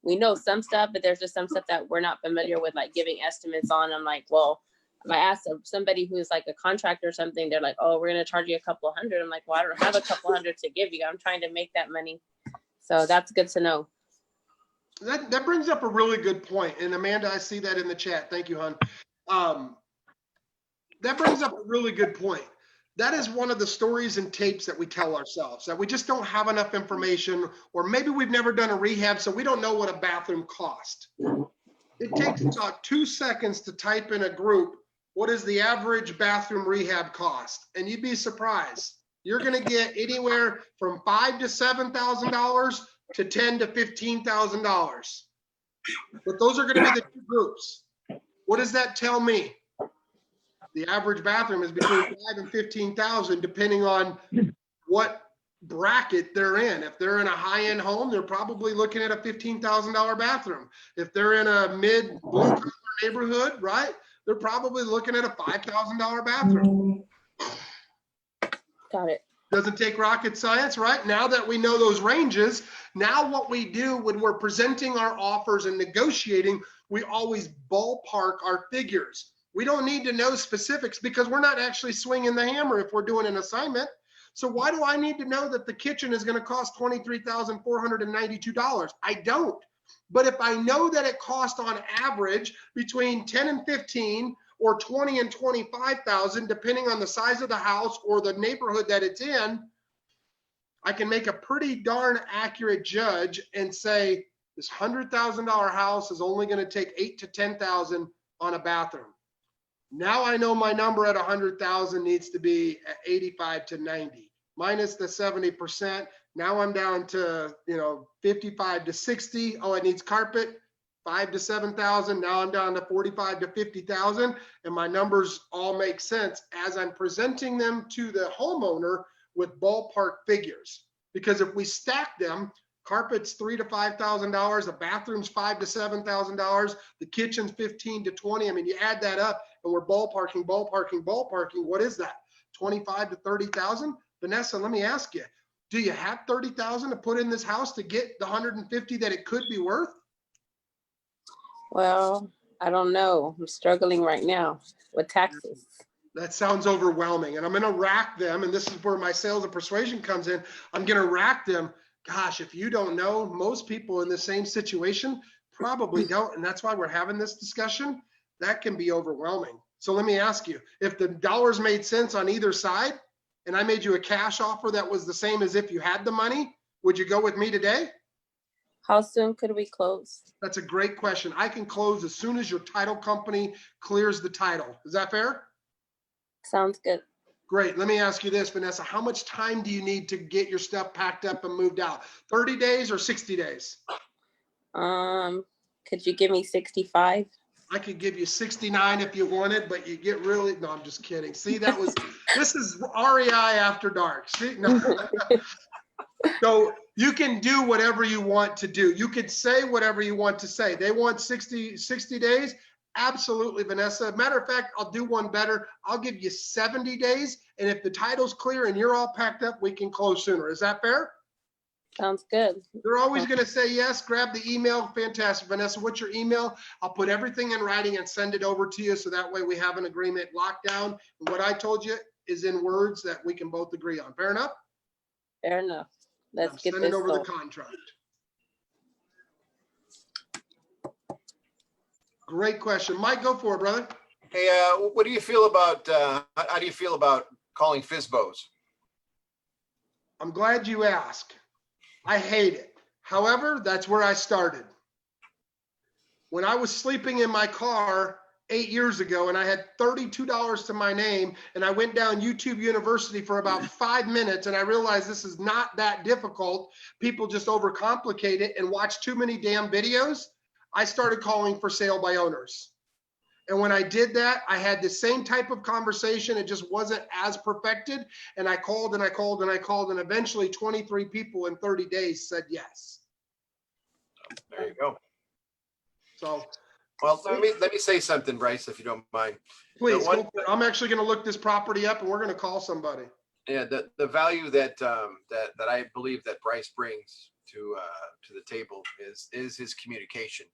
we know some stuff, but there's just some stuff that we're not familiar with, like giving estimates on. I'm like, well, if I ask somebody who's like a contractor or something, they're like, oh, we're going to charge you a couple $100. I'm like, well, I don't have a couple $100 to give you. I'm trying to make that money. So that's good to know. That brings up a really good point. And Amanda, I see that in the chat. Thank you, hon. That brings up a really good point. That is one of the stories and tapes that we tell ourselves, that we just don't have enough information, or maybe we've never done a rehab, so we don't know what a bathroom cost. It takes about 2 seconds to type in a group, what is the average bathroom rehab cost? And you'd be surprised. You're going to get anywhere from $5,000 to $7,000 to $10,000 to $15,000. But those are going to be the 2 groups. What does that tell me? The average bathroom is between $5,000 and $15,000, depending on what bracket they're in. If they're in a high-end home, they're probably looking at a $15,000 bathroom. If they're in a mid-blue neighborhood, right, they're probably looking at a $5,000 bathroom. Got it. Doesn't take rocket science, right? Now that we know those ranges, now what we do when we're presenting our offers and negotiating, we always ballpark our figures. We don't need to know specifics because we're not actually swinging the hammer if we're doing an assignment. So why do I need to know that the kitchen is going to cost $23,492? I don't. But if I know that it costs on average between 10 and 15 or 20 and 25,000, depending on the size of the house or the neighborhood that it's in, I can make a pretty darn accurate judge and say, This $100,000 house is only going to take 8 to 10,000 on a bathroom. Now I know my number at 100,000 needs to be at 85 to 90 minus the 70%. Now I'm down to, 55 to 60. Oh, it needs carpet, 5 to 7,000. Now I'm down to 45 to 50,000. And my numbers all make sense as I'm presenting them to the homeowner with ballpark figures. Because if we stack them, carpet's $3,000 to $5,000, the bathroom's $5,000 to $7,000, the kitchen's 15 to 20. I mean, you add that up and we're ballparking. What is that? 25 to 30,000? Vanessa, let me ask you, do you have 30,000 to put in this house to get the 150 that it could be worth? Well, I don't know. I'm struggling right now with taxes. That sounds overwhelming. And I'm going to rack them. And this is where my sales and persuasion comes in. I'm going to rack them. Gosh, if you don't know, most people in the same situation probably don't. And that's why we're having this discussion. That can be overwhelming. So let me ask you, if the dollars made sense on either side and I made you a cash offer that was the same as if you had the money, would you go with me today? How soon could we close? That's a great question. I can close as soon as your title company clears the title. Is that fair? Sounds good. Great. Let me ask you this, Vanessa. How much time do you need to get your stuff packed up and moved out? 30 days or 60 days? Could you give me 65? I could give you 69 if you wanted, but you get really, no, I'm just kidding. See, this is REI after dark. See, no. So you can do whatever you want to do. You could say whatever you want to say. They want 60 days. Absolutely, Vanessa. Matter of fact, I'll do one better. I'll give you 70 days. And if the title's clear and you're all packed up, we can close sooner. Is that fair? Sounds good. They're always going to say yes. Grab the email. Fantastic. Vanessa, what's your email? I'll put everything in writing and send it over to you. So that way we have an agreement locked down. And what I told you is in words that we can both agree on. Fair enough? Fair enough. Let's get sending this over the sold. contract. Great question. Mike, go for it, brother. Hey, what do you feel about, how do you feel about calling FISBOs? I'm glad you asked. I hate it. However, that's where I started. When I was sleeping in my car 8 years ago and I had $32 to my name and I went down YouTube University for about 5 minutes and I realized this is not that difficult. People just overcomplicate it and watch too many damn videos. I started calling for sale by owners. And when I did that, I had the same type of conversation. It just wasn't as perfected. And I called and I called and I called, and eventually 23 people in 30 days said yes. There you go. So, well, let me say something, Bryce, if you don't mind. Please, go for it. I'm actually going to look this property up and we're going to call somebody. Yeah, the value that that I believe that Bryce brings to the table is his communication.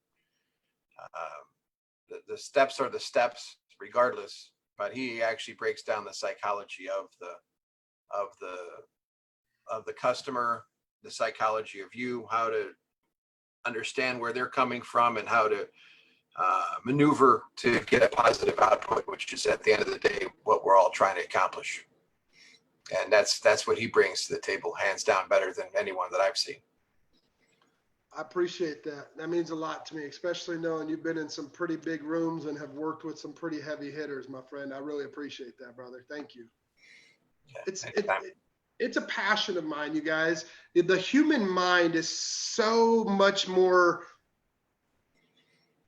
The steps are the steps regardless, but he actually breaks down the psychology of the customer, the psychology of you, how to understand where they're coming from and how to maneuver to get a positive output, which is at the end of the day what we're all trying to accomplish. And that's what he brings to the table, hands down, better than anyone that I've seen. I appreciate that. That means a lot to me, especially knowing you've been in some pretty big rooms and have worked with some pretty heavy hitters, my friend. I really appreciate that, brother. Thank you. Yeah, It's a passion of mine, you guys. The human mind is so much more,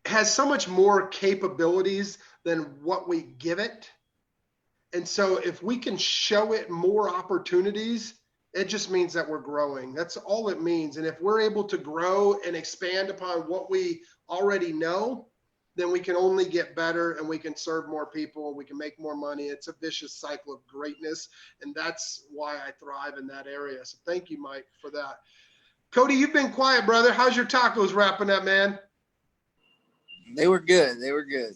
has so much more capabilities than what we give it. And so if we can show it more opportunities, it just means that we're growing. That's all it means. And if we're able to grow and expand upon what we already know, then we can only get better and we can serve more people. We can make more money. It's a vicious cycle of greatness. And that's why I thrive in that area. So thank you, Mike, for that. Cody, you've been quiet, brother. How's your tacos wrapping up, man? They were good. They were good.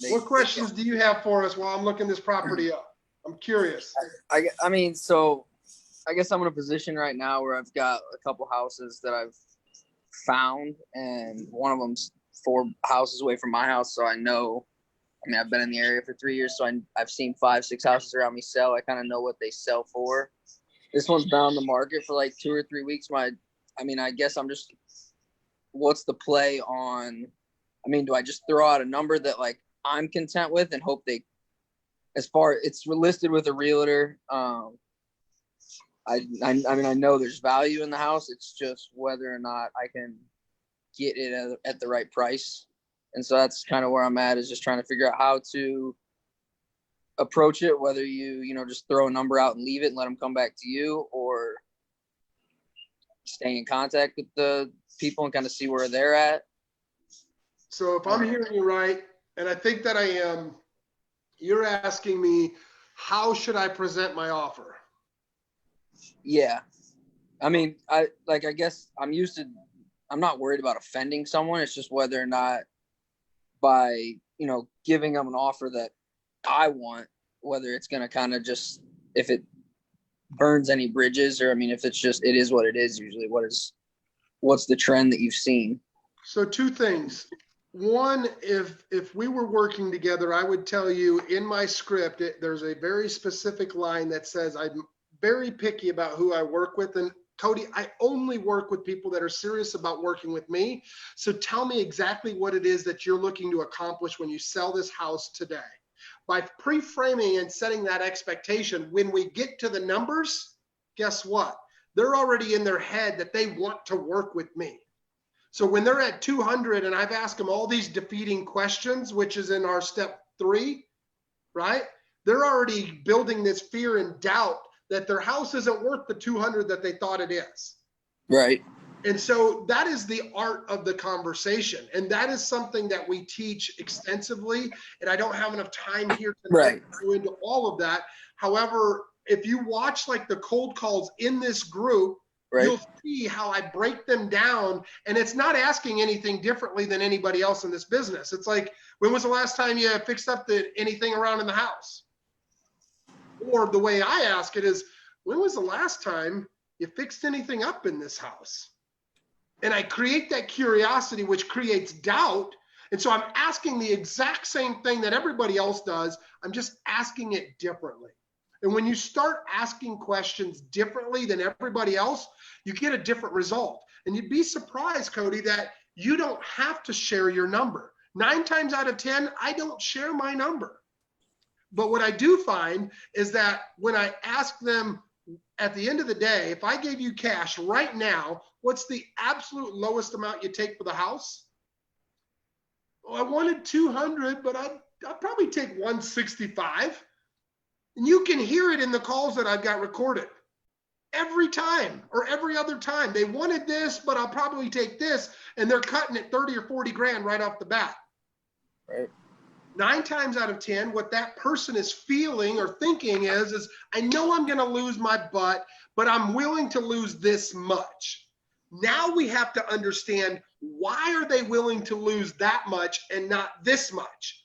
What questions do you have for us while I'm looking this property up? I'm curious. I mean, so I guess I'm in a position right now where I've got a couple houses that I've found, and one of them's 4 houses away from my house. So I know, I mean, I've been in the area for 3 years, so I've seen 5-6 houses around me sell. I kind of know what they sell for. This one's been on the market for like 2 or 3 weeks. I guess I'm just what's the play on, I mean, do I just throw out a number that like I'm content with and hope they, as far it's listed with a realtor, I mean, I know there's value in the house. It's just whether or not I can get it at the right price. And so that's kind of where I'm at, is just trying to figure out how to approach it, whether you know, just throw a number out and leave it and let them come back to you, or stay in contact with the people and kind of see where they're at. So if I'm hearing you right, and I think that I am, you're asking me, how should I present my offer? Yeah. I mean, I guess I'm not worried about offending someone. It's just whether or not by, you know, giving them an offer that I want, whether it's going to kind of just, if it burns any bridges, or, I mean, if it's just, it is what it is usually. What's the trend that you've seen? So two things. One, if we were working together, I would tell you in my script, there's a very specific line that says I'm very picky about who I work with. And Cody, I only work with people that are serious about working with me. So tell me exactly what it is that you're looking to accomplish when you sell this house today. By pre-framing and setting that expectation, when we get to the numbers, guess what? They're already in their head that they want to work with me. So when they're at 200 and I've asked them all these defeating questions, which is in our step 3, right? They're already building this fear and doubt that their house isn't worth the 200 that they thought it is. Right. And so that is the art of the conversation. And that is something that we teach extensively. And I don't have enough time here to go into all of that. However, if you watch like the cold calls in this group, you'll see how I break them down. And it's not asking anything differently than anybody else in this business. It's like, when was the last time you fixed up anything around in the house? Or the way I ask it is, when was the last time you fixed anything up in this house? And I create that curiosity, which creates doubt. And so I'm asking the exact same thing that everybody else does. I'm just asking it differently. And when you start asking questions differently than everybody else, you get a different result. And you'd be surprised, Cody, that you don't have to share your number. 9 times out of 10, I don't share my number. But what I do find is that when I ask them at the end of the day, if I gave you cash right now, what's the absolute lowest amount you take for the house? Well, I wanted 200, but I'd probably take 165. And you can hear it in the calls that I've got recorded. Every time or every other time, they wanted this, but I'll probably take this, and they're cutting it 30 or 40 grand right off the bat. Right. 9 times out of 10, what that person is feeling or thinking is I know I'm going to lose my butt, but I'm willing to lose this much. Now we have to understand, why are they willing to lose that much and not this much?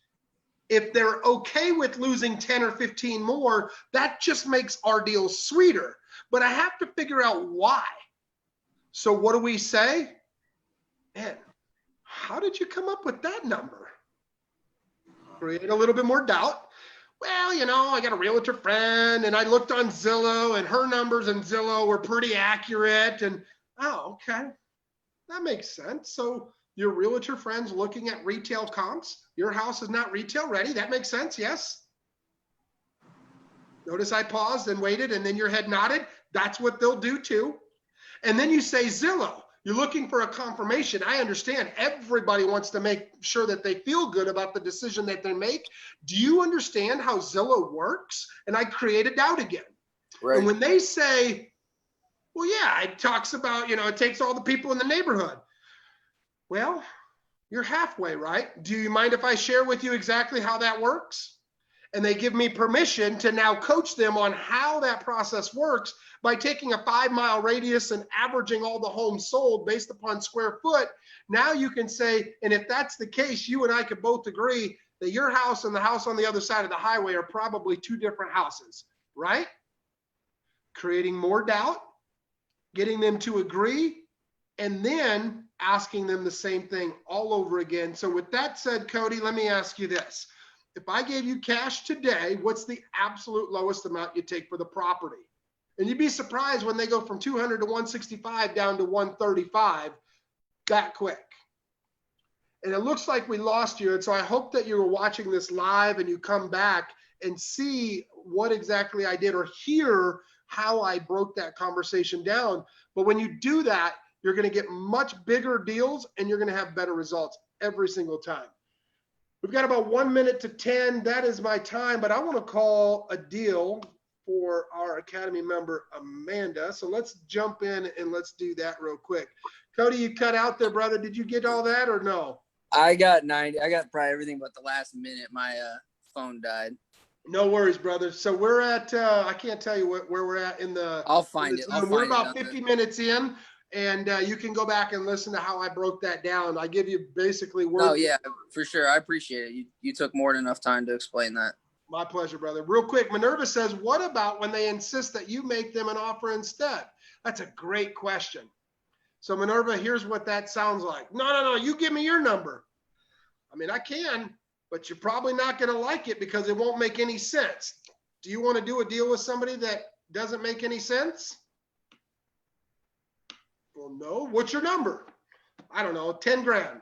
If they're okay with losing 10 or 15 more, that just makes our deal sweeter. But I have to figure out why. So what do we say? Man, how did you come up with that number? Create a little bit more doubt. Well, you know, I got a realtor friend and I looked on Zillow and her numbers in Zillow were pretty accurate. And, oh, okay, that makes sense. So your realtor friend's looking at retail comps. Your house is not retail ready. That makes sense, yes? Notice I paused and waited, and then your head nodded. That's what they'll do too. And then you say Zillow. You're looking for a confirmation. I understand everybody wants to make sure that they feel good about the decision that they make. Do you understand how Zillow works? And I create a doubt again. Right. And when they say, well, yeah, it talks about, you know, it takes all the people in the neighborhood. Well, you're halfway, right? Do you mind if I share with you exactly how that works? And they give me permission to now coach them on how that process works by taking a 5-mile radius and averaging all the homes sold based upon square foot. Now you can say, and if that's the case, you and I could both agree that your house and the house on the other side of the highway are probably 2 different houses, right? Creating more doubt, getting them to agree, and then asking them the same thing all over again. So with that said, Cody, let me ask you this. If I gave you cash today, what's the absolute lowest amount you take for the property? And you'd be surprised when they go from 200 to 165 down to 135. that quick. And it looks like we lost you. And so I hope that you were watching this live and you come back and see what exactly I did or hear how I broke that conversation down. But when you do that, you're going to get much bigger deals and you're going to have better results every single time. We've got about 1 minute to 10. That is my time, but I want to call a deal for our Academy member, Amanda. So let's jump in and let's do that real quick. Cody, you cut out there, brother. Did you get all that or no? I got 90. I got probably everything but the last minute. My phone died. No worries, brother. So we're at, I can't tell you where we're at in the. I'll find it. We're about 50 minutes in, and you can go back and listen to how I broke that down. I give you basically words. Oh, yeah, for sure. I appreciate it. You took more than enough time to explain that. My pleasure, brother. Real quick, Minerva says, what about when they insist that you make them an offer instead? That's a great question. So Minerva, here's what that sounds like. No, you give me your number. I mean, I can, but you're probably not going to like it because it won't make any sense. Do you want to do a deal with somebody that doesn't make any sense? Well, no. What's your number? I don't know, 10 grand.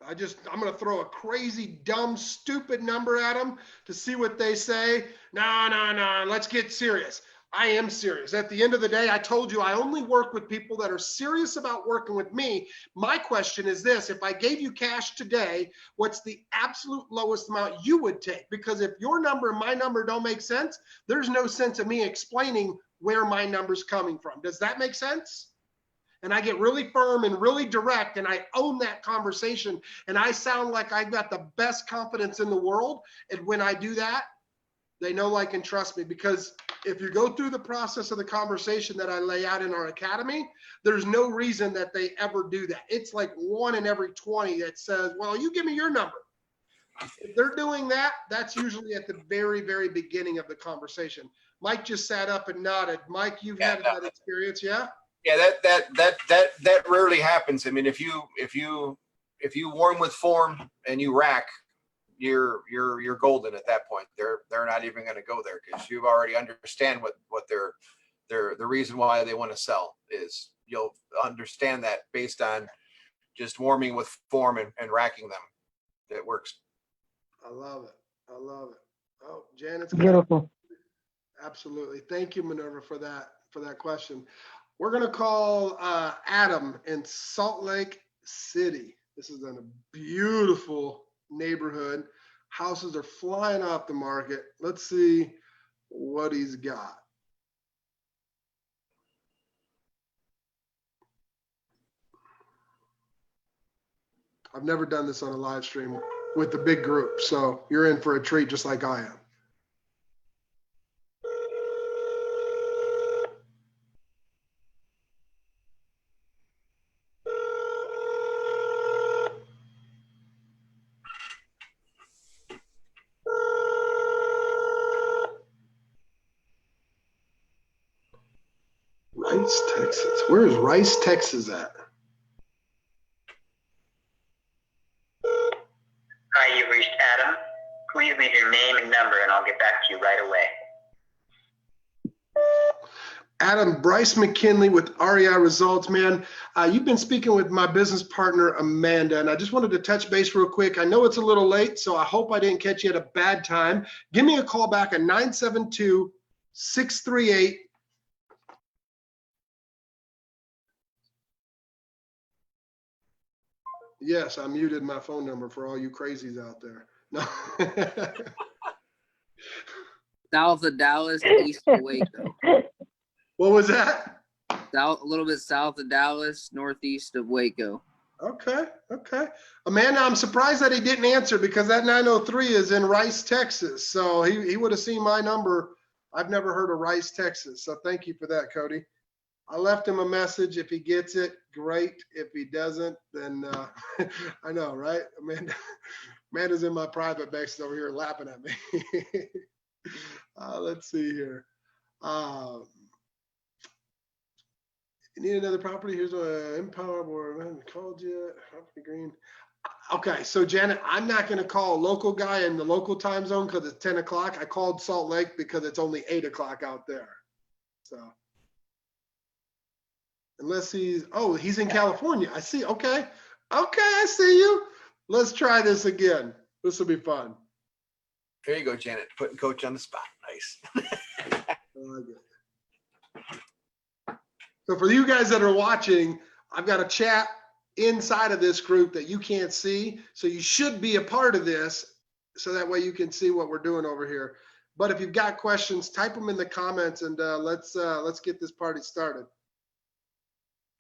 I'm going to throw a crazy, dumb, stupid number at them to see what they say. No, let's get serious. I am serious. At the end of the day, I told you I only work with people that are serious about working with me. My question is this: if I gave you cash today, what's the absolute lowest amount you would take? Because if your number and my number don't make sense, there's no sense of me explaining where my number's coming from. Does that make sense? And I get really firm and really direct, and I own that conversation, and I sound like I've got the best confidence in the world. And when I do that, they know, like, and trust me, because if you go through the process of the conversation that I lay out in our academy, there's no reason that they ever do that. It's like 1 in every 20 that says, well, you give me your number. If they're doing that, that's usually at the very, very beginning of the conversation. Mike just sat up and nodded. Mike, you've had that experience, yeah? Yeah, that rarely happens. I mean, if you warm with form and you rack, you're golden at that point. They're not even going to go there because you've already understand what the reason why they want to sell is. You'll understand that based on just warming with form and racking them. It works. I love it. Oh, Janet's Beautiful. Absolutely. Thank you, Minerva, for that question. We're going to call Adam in Salt Lake City. This is in a beautiful neighborhood. Houses are flying off the market. Let's see what he's got. I've never done this on a live stream with the big group, so you're in for a treat just like I am. Rice, Texas. Where is Rice, Texas at? Hi, you've reached Adam. Please leave your name and number and I'll get back to you right away. Adam, Bryce McKinley with REI Results, man. You've been speaking with my business partner, Amanda, and I just wanted to touch base real quick. I know it's a little late, so I hope I didn't catch you at a bad time. Give me a call back at 972-638. Yes, I muted my phone number for all you crazies out there. No. South of Dallas, east of Waco. What was that? A little bit south of Dallas, northeast of Waco. Okay. Amanda, I'm surprised that he didn't answer because that 903 is in Rice, Texas. So he would have seen my number. I've never heard of Rice, Texas. So thank you for that, Cody. I left him a message. If he gets it, great. If he doesn't, then I know, right? Amanda's in my private base over here laughing at me. Let's see here. You need another property? Here's a Empower Board. I haven't called yet. Property Green. Okay, so Janet, I'm not going to call a local guy in the local time zone because it's 10 o'clock. I called Salt Lake because it's only 8 o'clock out there. So. Unless he's in California. I see. Okay. Okay, I see you. Let's try this again. This will be fun. Here you go, Janet. Putting Coach on the spot. Nice. So for you guys that are watching, I've got a chat inside of this group that you can't see. So you should be a part of this so that way you can see what we're doing over here. But if you've got questions, type them in the comments and let's get this party started.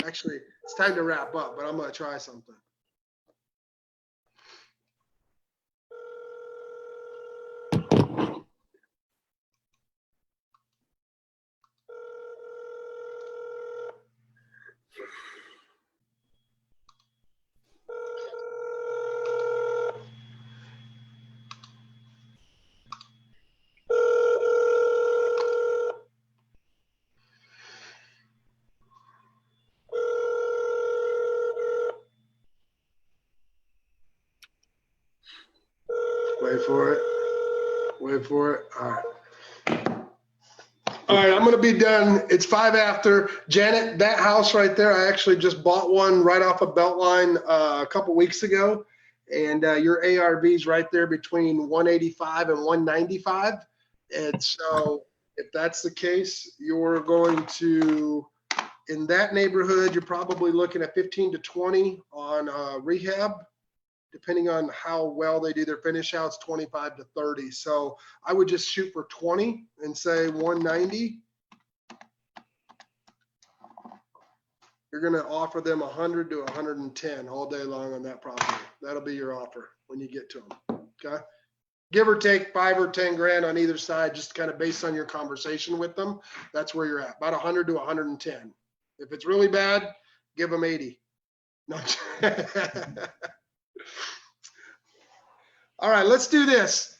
Actually, it's time to wrap up, but I'm going to try something. Wait for it. Wait for it. All right. All right, I'm going to be done. It's 5 after. Janet, that house right there, I actually just bought one right off of Beltline a couple weeks ago. And your ARV's right there between 185 and 195. And so if that's the case, you're going to, in that neighborhood, you're probably looking at 15 to 20 on rehab. Depending on how well they do their finish outs, 25 to 30. So I would just shoot for 20 and say 190. You're going to offer them 100 to 110 all day long on that property. That'll be your offer when you get to them. Okay. Give or take 5 or 10 grand on either side, just kind of based on your conversation with them. That's where you're at, about 100 to 110. If it's really bad, give them 80. No. All right, let's do this.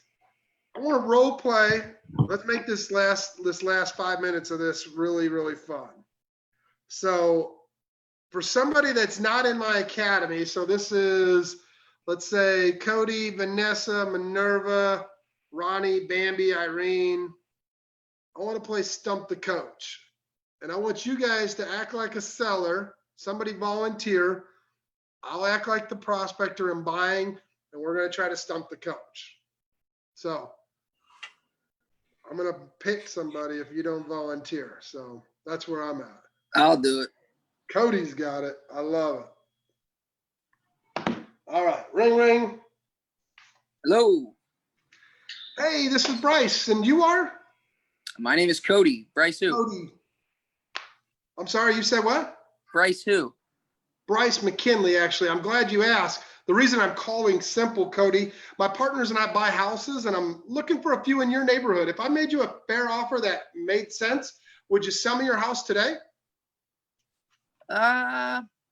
I want to role play. Let's make this last 5 minutes of this really, really fun. So for somebody that's not in my academy, so this is, let's say, Cody, Vanessa, Minerva, Ronnie, Bambi, Irene. I want to play Stump the Coach. And I want you guys to act like a seller, somebody volunteer. I'll act like the prospector and buying, and we're going to try to stump the coach. So I'm going to pick somebody if you don't volunteer. So that's where I'm at. I'll do it. Cody's got it. I love it. All right. Ring, ring. Hello. Hey, this is Bryce. And you are? My name is Cody. Bryce who? Cody. I'm sorry, you said what? Bryce who? Bryce McKinley, actually. I'm glad you asked. The reason I'm calling simple, Cody, my partners and I buy houses, and I'm looking for a few in your neighborhood. If I made you a fair offer that made sense, would you sell me your house today?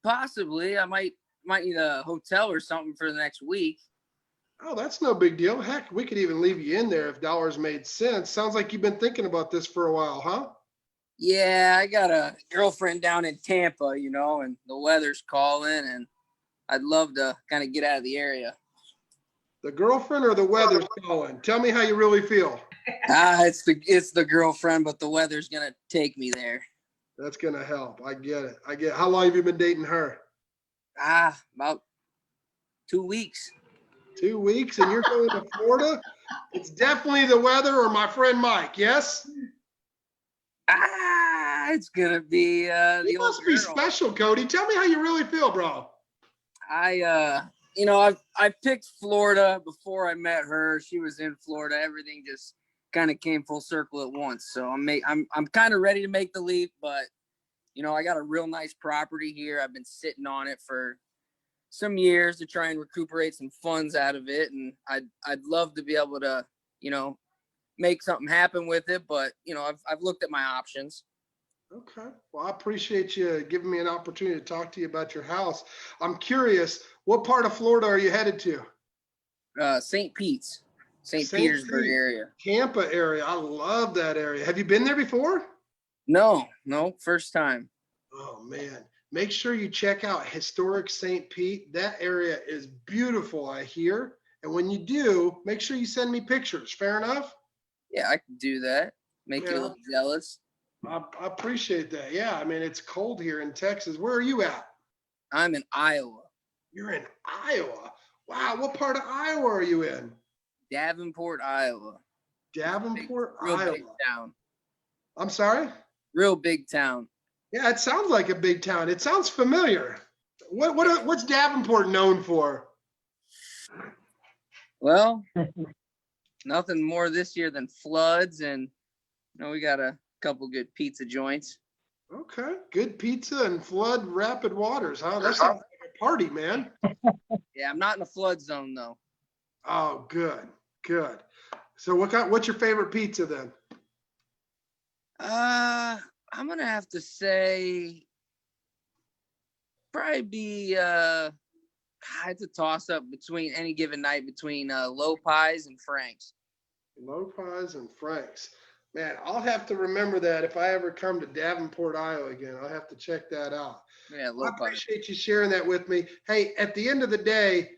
Possibly. I might need a hotel or something for the next week. Oh, that's no big deal. Heck, we could even leave you in there if dollars made sense. Sounds like you've been thinking about this for a while, huh? Yeah, I got a girlfriend down in Tampa, you know, and the weather's calling, and I'd love to kind of get out of the area. The girlfriend or the weather's calling? Tell me how you really feel. It's the girlfriend, but the weather's gonna take me there. That's gonna help. I get it. How long have you been dating her? About 2 weeks. 2 weeks, and you're going to Florida? It's definitely the weather or my friend Mike, yes? It's gonna be You must be special, Cody. Tell me how you really feel, bro. I picked Florida before I met her. She was in Florida. Everything just kind of came full circle at once. So I'm kind of ready to make the leap, but you know, I got a real nice property here. I've been sitting on it for some years to try and recuperate some funds out of it, and I'd love to be able to, you know, make something happen with it, but you know, I've looked at my options. Okay. Well, I appreciate you giving me an opportunity to talk to you about your house. I'm curious, what part of Florida are you headed to? St. Pete's, St. Petersburg area. Tampa area. I love that area. Have you been there before? No, first time. Oh man. Make sure you check out historic St. Pete. That area is beautiful, I hear. And when you do, make sure you send me pictures. Fair enough? Yeah, I can do that. Make you a little jealous. I appreciate that. Yeah, I mean, it's cold here in Texas. Where are you at? I'm in Iowa, You're in Iowa. Wow, what part of Iowa are you in? Davenport, Iowa. Davenport, Real Iowa. big town. I'm sorry? Real big town. Yeah, it sounds like a big town. It sounds familiar. What's Davenport known for? Well, nothing more this year than floods, and we got a couple good pizza joints. Okay, good pizza and flood rapid waters, huh? That sounds like a party, man. Yeah, I'm not in a flood zone though. Oh, good, good. So what's your favorite pizza then? I'm gonna have to say probably be it's a toss up between any given night between Low Pies and Frank's. Low Pies and Frank's. Man, I'll have to remember that if I ever come to Davenport, Iowa again. I'll have to check that out. Yeah, Low I Pies. appreciate you sharing that with me. Hey, at the end of the day,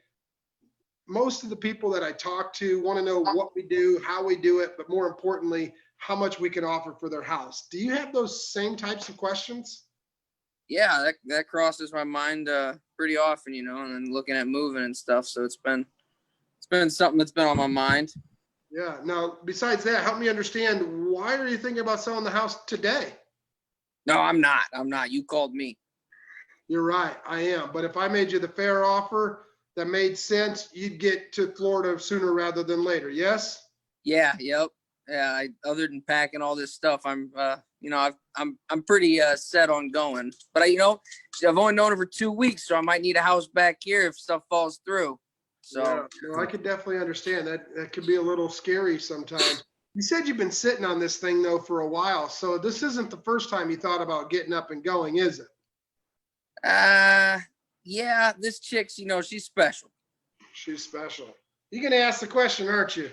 most of the people that I talk to want to know what we do, how we do it, but more importantly, how much we can offer for their house. Do you have those same types of questions? Yeah, that crosses my mind pretty often, and then looking at moving and stuff. So it's been something that's been on my mind. Yeah. Now, besides that, help me understand, why are you thinking about selling the house today? No, I'm not. You called me. You're right. I am. But if I made you the fair offer that made sense, you'd get to Florida sooner rather than later. Yes? Yeah. Yep. Yeah. Other than packing all this stuff, I'm I'm pretty set on going. But I've only known her for 2 weeks, so I might need a house back here if stuff falls through. So Yeah, no, I could definitely understand that. That could be a little scary sometimes. You said you've been sitting on this thing though for a while, so this isn't the first time you thought about getting up and going, is it? yeah, this chick's, she's special. She's special. You're gonna ask the question, aren't you?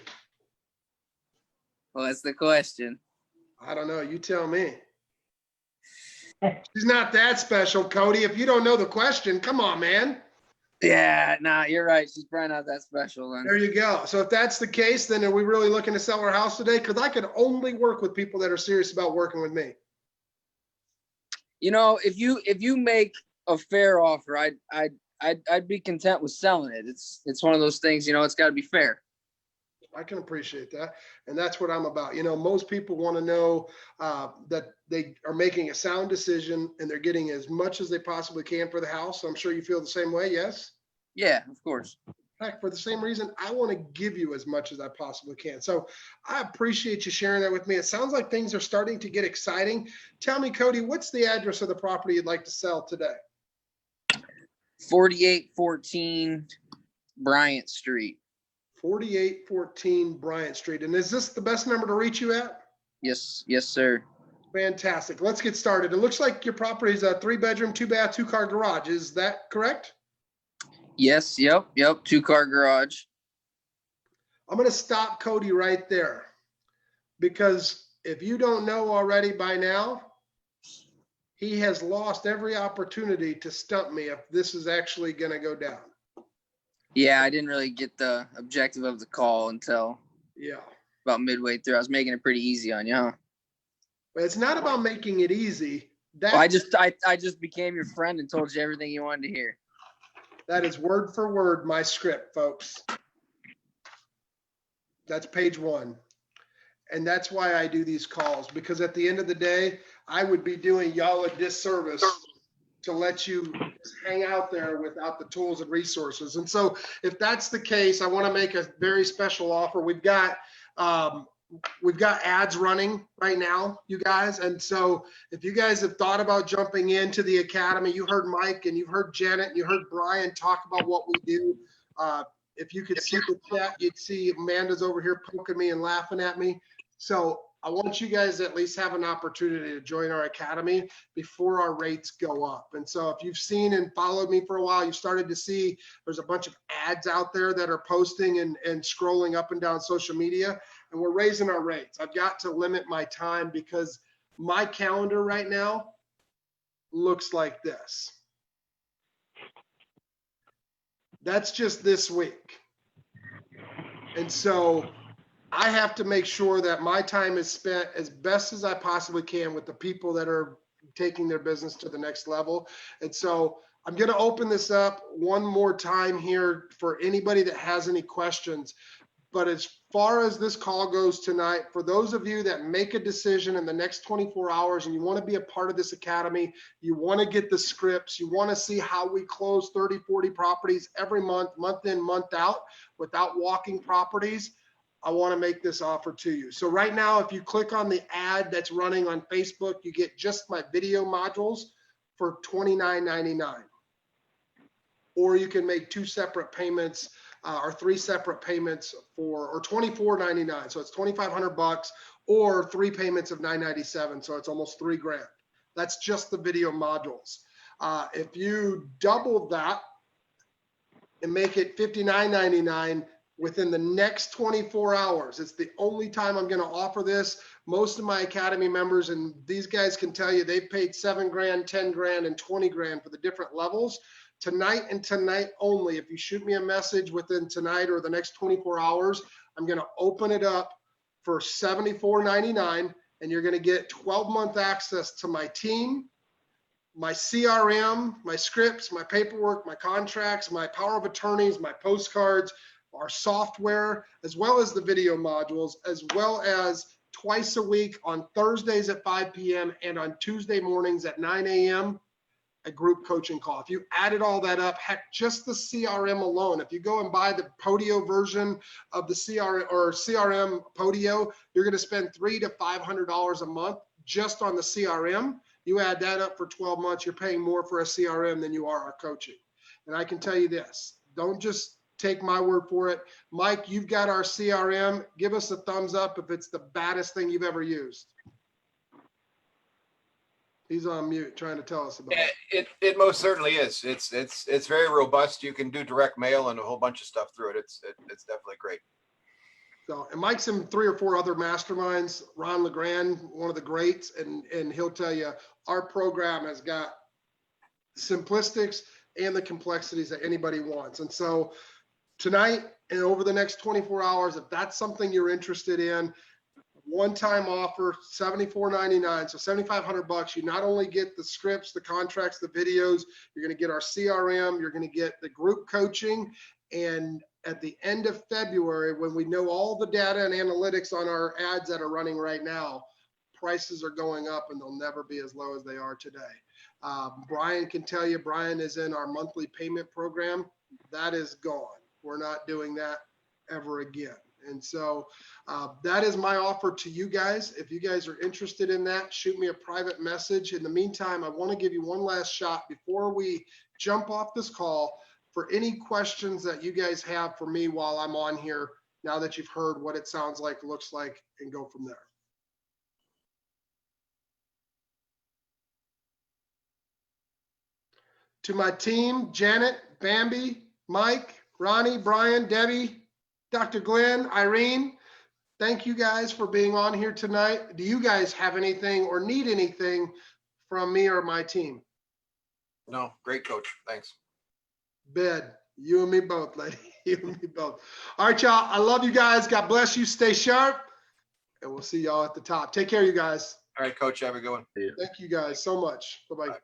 Well, that's the question. I don't know. You tell me. She's not that special, Cody. If you don't know the question, come on, man. Yeah, nah, you're right. She's probably not that special then. There you go. So if that's the case, then are we really looking to sell our house today? Because I could only work with people that are serious about working with me. If you make a fair offer, I'd be content with selling it. It's one of those things, it's got to be fair. I can appreciate that. And that's what I'm about. Most people want to know that they are making a sound decision and they're getting as much as they possibly can for the house. I'm sure you feel the same way. Yes? Yeah, of course. In fact, for the same reason, I want to give you as much as I possibly can. So I appreciate you sharing that with me. It sounds like things are starting to get exciting. Tell me, Cody, what's the address of the property you'd like to sell today? 4814 Bryant Street. 4814 Bryant Street. And is this the best number to reach you at? Yes, sir. Fantastic. Let's get started. It looks like your property is a 3-bedroom, 2-bath, 2-car garage. Is that correct? Yes, yep. 2-car garage. I'm going to stop Cody right there because if you don't know already by now, he has lost every opportunity to stump me if this is actually going to go down. Yeah, I didn't really get the objective of the call until about midway through. I was making it pretty easy on you, huh? But it's not about making it easy. Well, I just became your friend and told you everything you wanted to hear. That is word for word my script, folks. That's page 1. And that's why I do these calls, because at the end of the day, I would be doing y'all a disservice to let you just hang out there without the tools and resources. And so if that's the case, I want to make a very special offer. We've got ads running right now, you guys. And so if you guys have thought about jumping into the academy, you heard Mike and you heard Janet, and you heard Brian talk about what we do. If you could see the chat, you'd see Amanda's over here poking me and laughing at me. So I want you guys to at least have an opportunity to join our academy before our rates go up. And so if you've seen and followed me for a while, you started to see there's a bunch of ads out there that are posting and scrolling up and down social media, and we're raising our rates. I've got to limit my time because my calendar right now looks like this. That's just this week. And so I have to make sure that my time is spent as best as I possibly can with the people that are taking their business to the next level. And so I'm going to open this up one more time here for anybody that has any questions. But as far as this call goes tonight, for those of you that make a decision in the next 24 hours and you want to be a part of this academy, you want to get the scripts, you want to see how we close 30, 40 properties every month, month in, month out, without walking properties, I want to make this offer to you. So right now, if you click on the ad that's running on Facebook, you get just my video modules for $29.99. Or you can make 2 separate payments or 3 separate payments or $24.99. So it's $2,500 or 3 payments of $997. So it's almost $3,000. That's just the video modules. If you double that and make it $59.99 within the next 24 hours, it's the only time I'm going to offer this. Most of my academy members, and these guys can tell you, they've paid $7,000, $10,000, and $20,000 for the different levels. Tonight and tonight only, if you shoot me a message within tonight or the next 24 hours, I'm going to open it up for $74.99, and you're going to get 12-month access to my team, my CRM, my scripts, my paperwork, my contracts, my power of attorneys, my postcards, our software, as well as the video modules, as well as twice a week on Thursdays at 5 p.m. and on Tuesday mornings at 9 a.m. a group coaching call. If you added all that up, heck, just the CRM alone, if you go and buy the Podio version of the CRM Podio, you're going to spend $300 to $500 a month just on the CRM. You add that up for 12 months, you're paying more for a CRM than you are our coaching. And I can tell you this, don't just take my word for it. Mike, you've got our CRM. Give us a thumbs up if it's the baddest thing you've ever used. He's on mute trying to tell us about it. It most certainly is. It's very robust. You can do direct mail and a whole bunch of stuff through it. It's definitely great. So, and Mike's in 3 or 4 other masterminds. Ron LeGrand, one of the greats, and he'll tell you our program has got simplistics and the complexities that anybody wants. And so tonight and over the next 24 hours, if that's something you're interested in, one-time offer, $74.99, so $7,500. You not only get the scripts, the contracts, the videos, you're going to get our CRM, you're going to get the group coaching, and at the end of February, when we know all the data and analytics on our ads that are running right now, prices are going up and they'll never be as low as they are today. Brian can tell you, Brian is in our monthly payment program. That is gone. We're not doing that ever again. And so that is my offer to you guys. If you guys are interested in that, shoot me a private message. In the meantime, I want to give you one last shot before we jump off this call for any questions that you guys have for me while I'm on here, now that you've heard what it sounds like, looks like, and go from there. To my team, Janet, Bambi, Mike, Ronnie, Brian, Debbie, Dr. Glenn, Irene, thank you guys for being on here tonight. Do you guys have anything or need anything from me or my team? No, great coach. Thanks. Bed, you and me both, lady. You and me both. All right, y'all. I love you guys. God bless you. Stay sharp. And we'll see y'all at the top. Take care, you guys. All right, coach. Have a good one. Thank you guys so much. Bye-bye. Bye.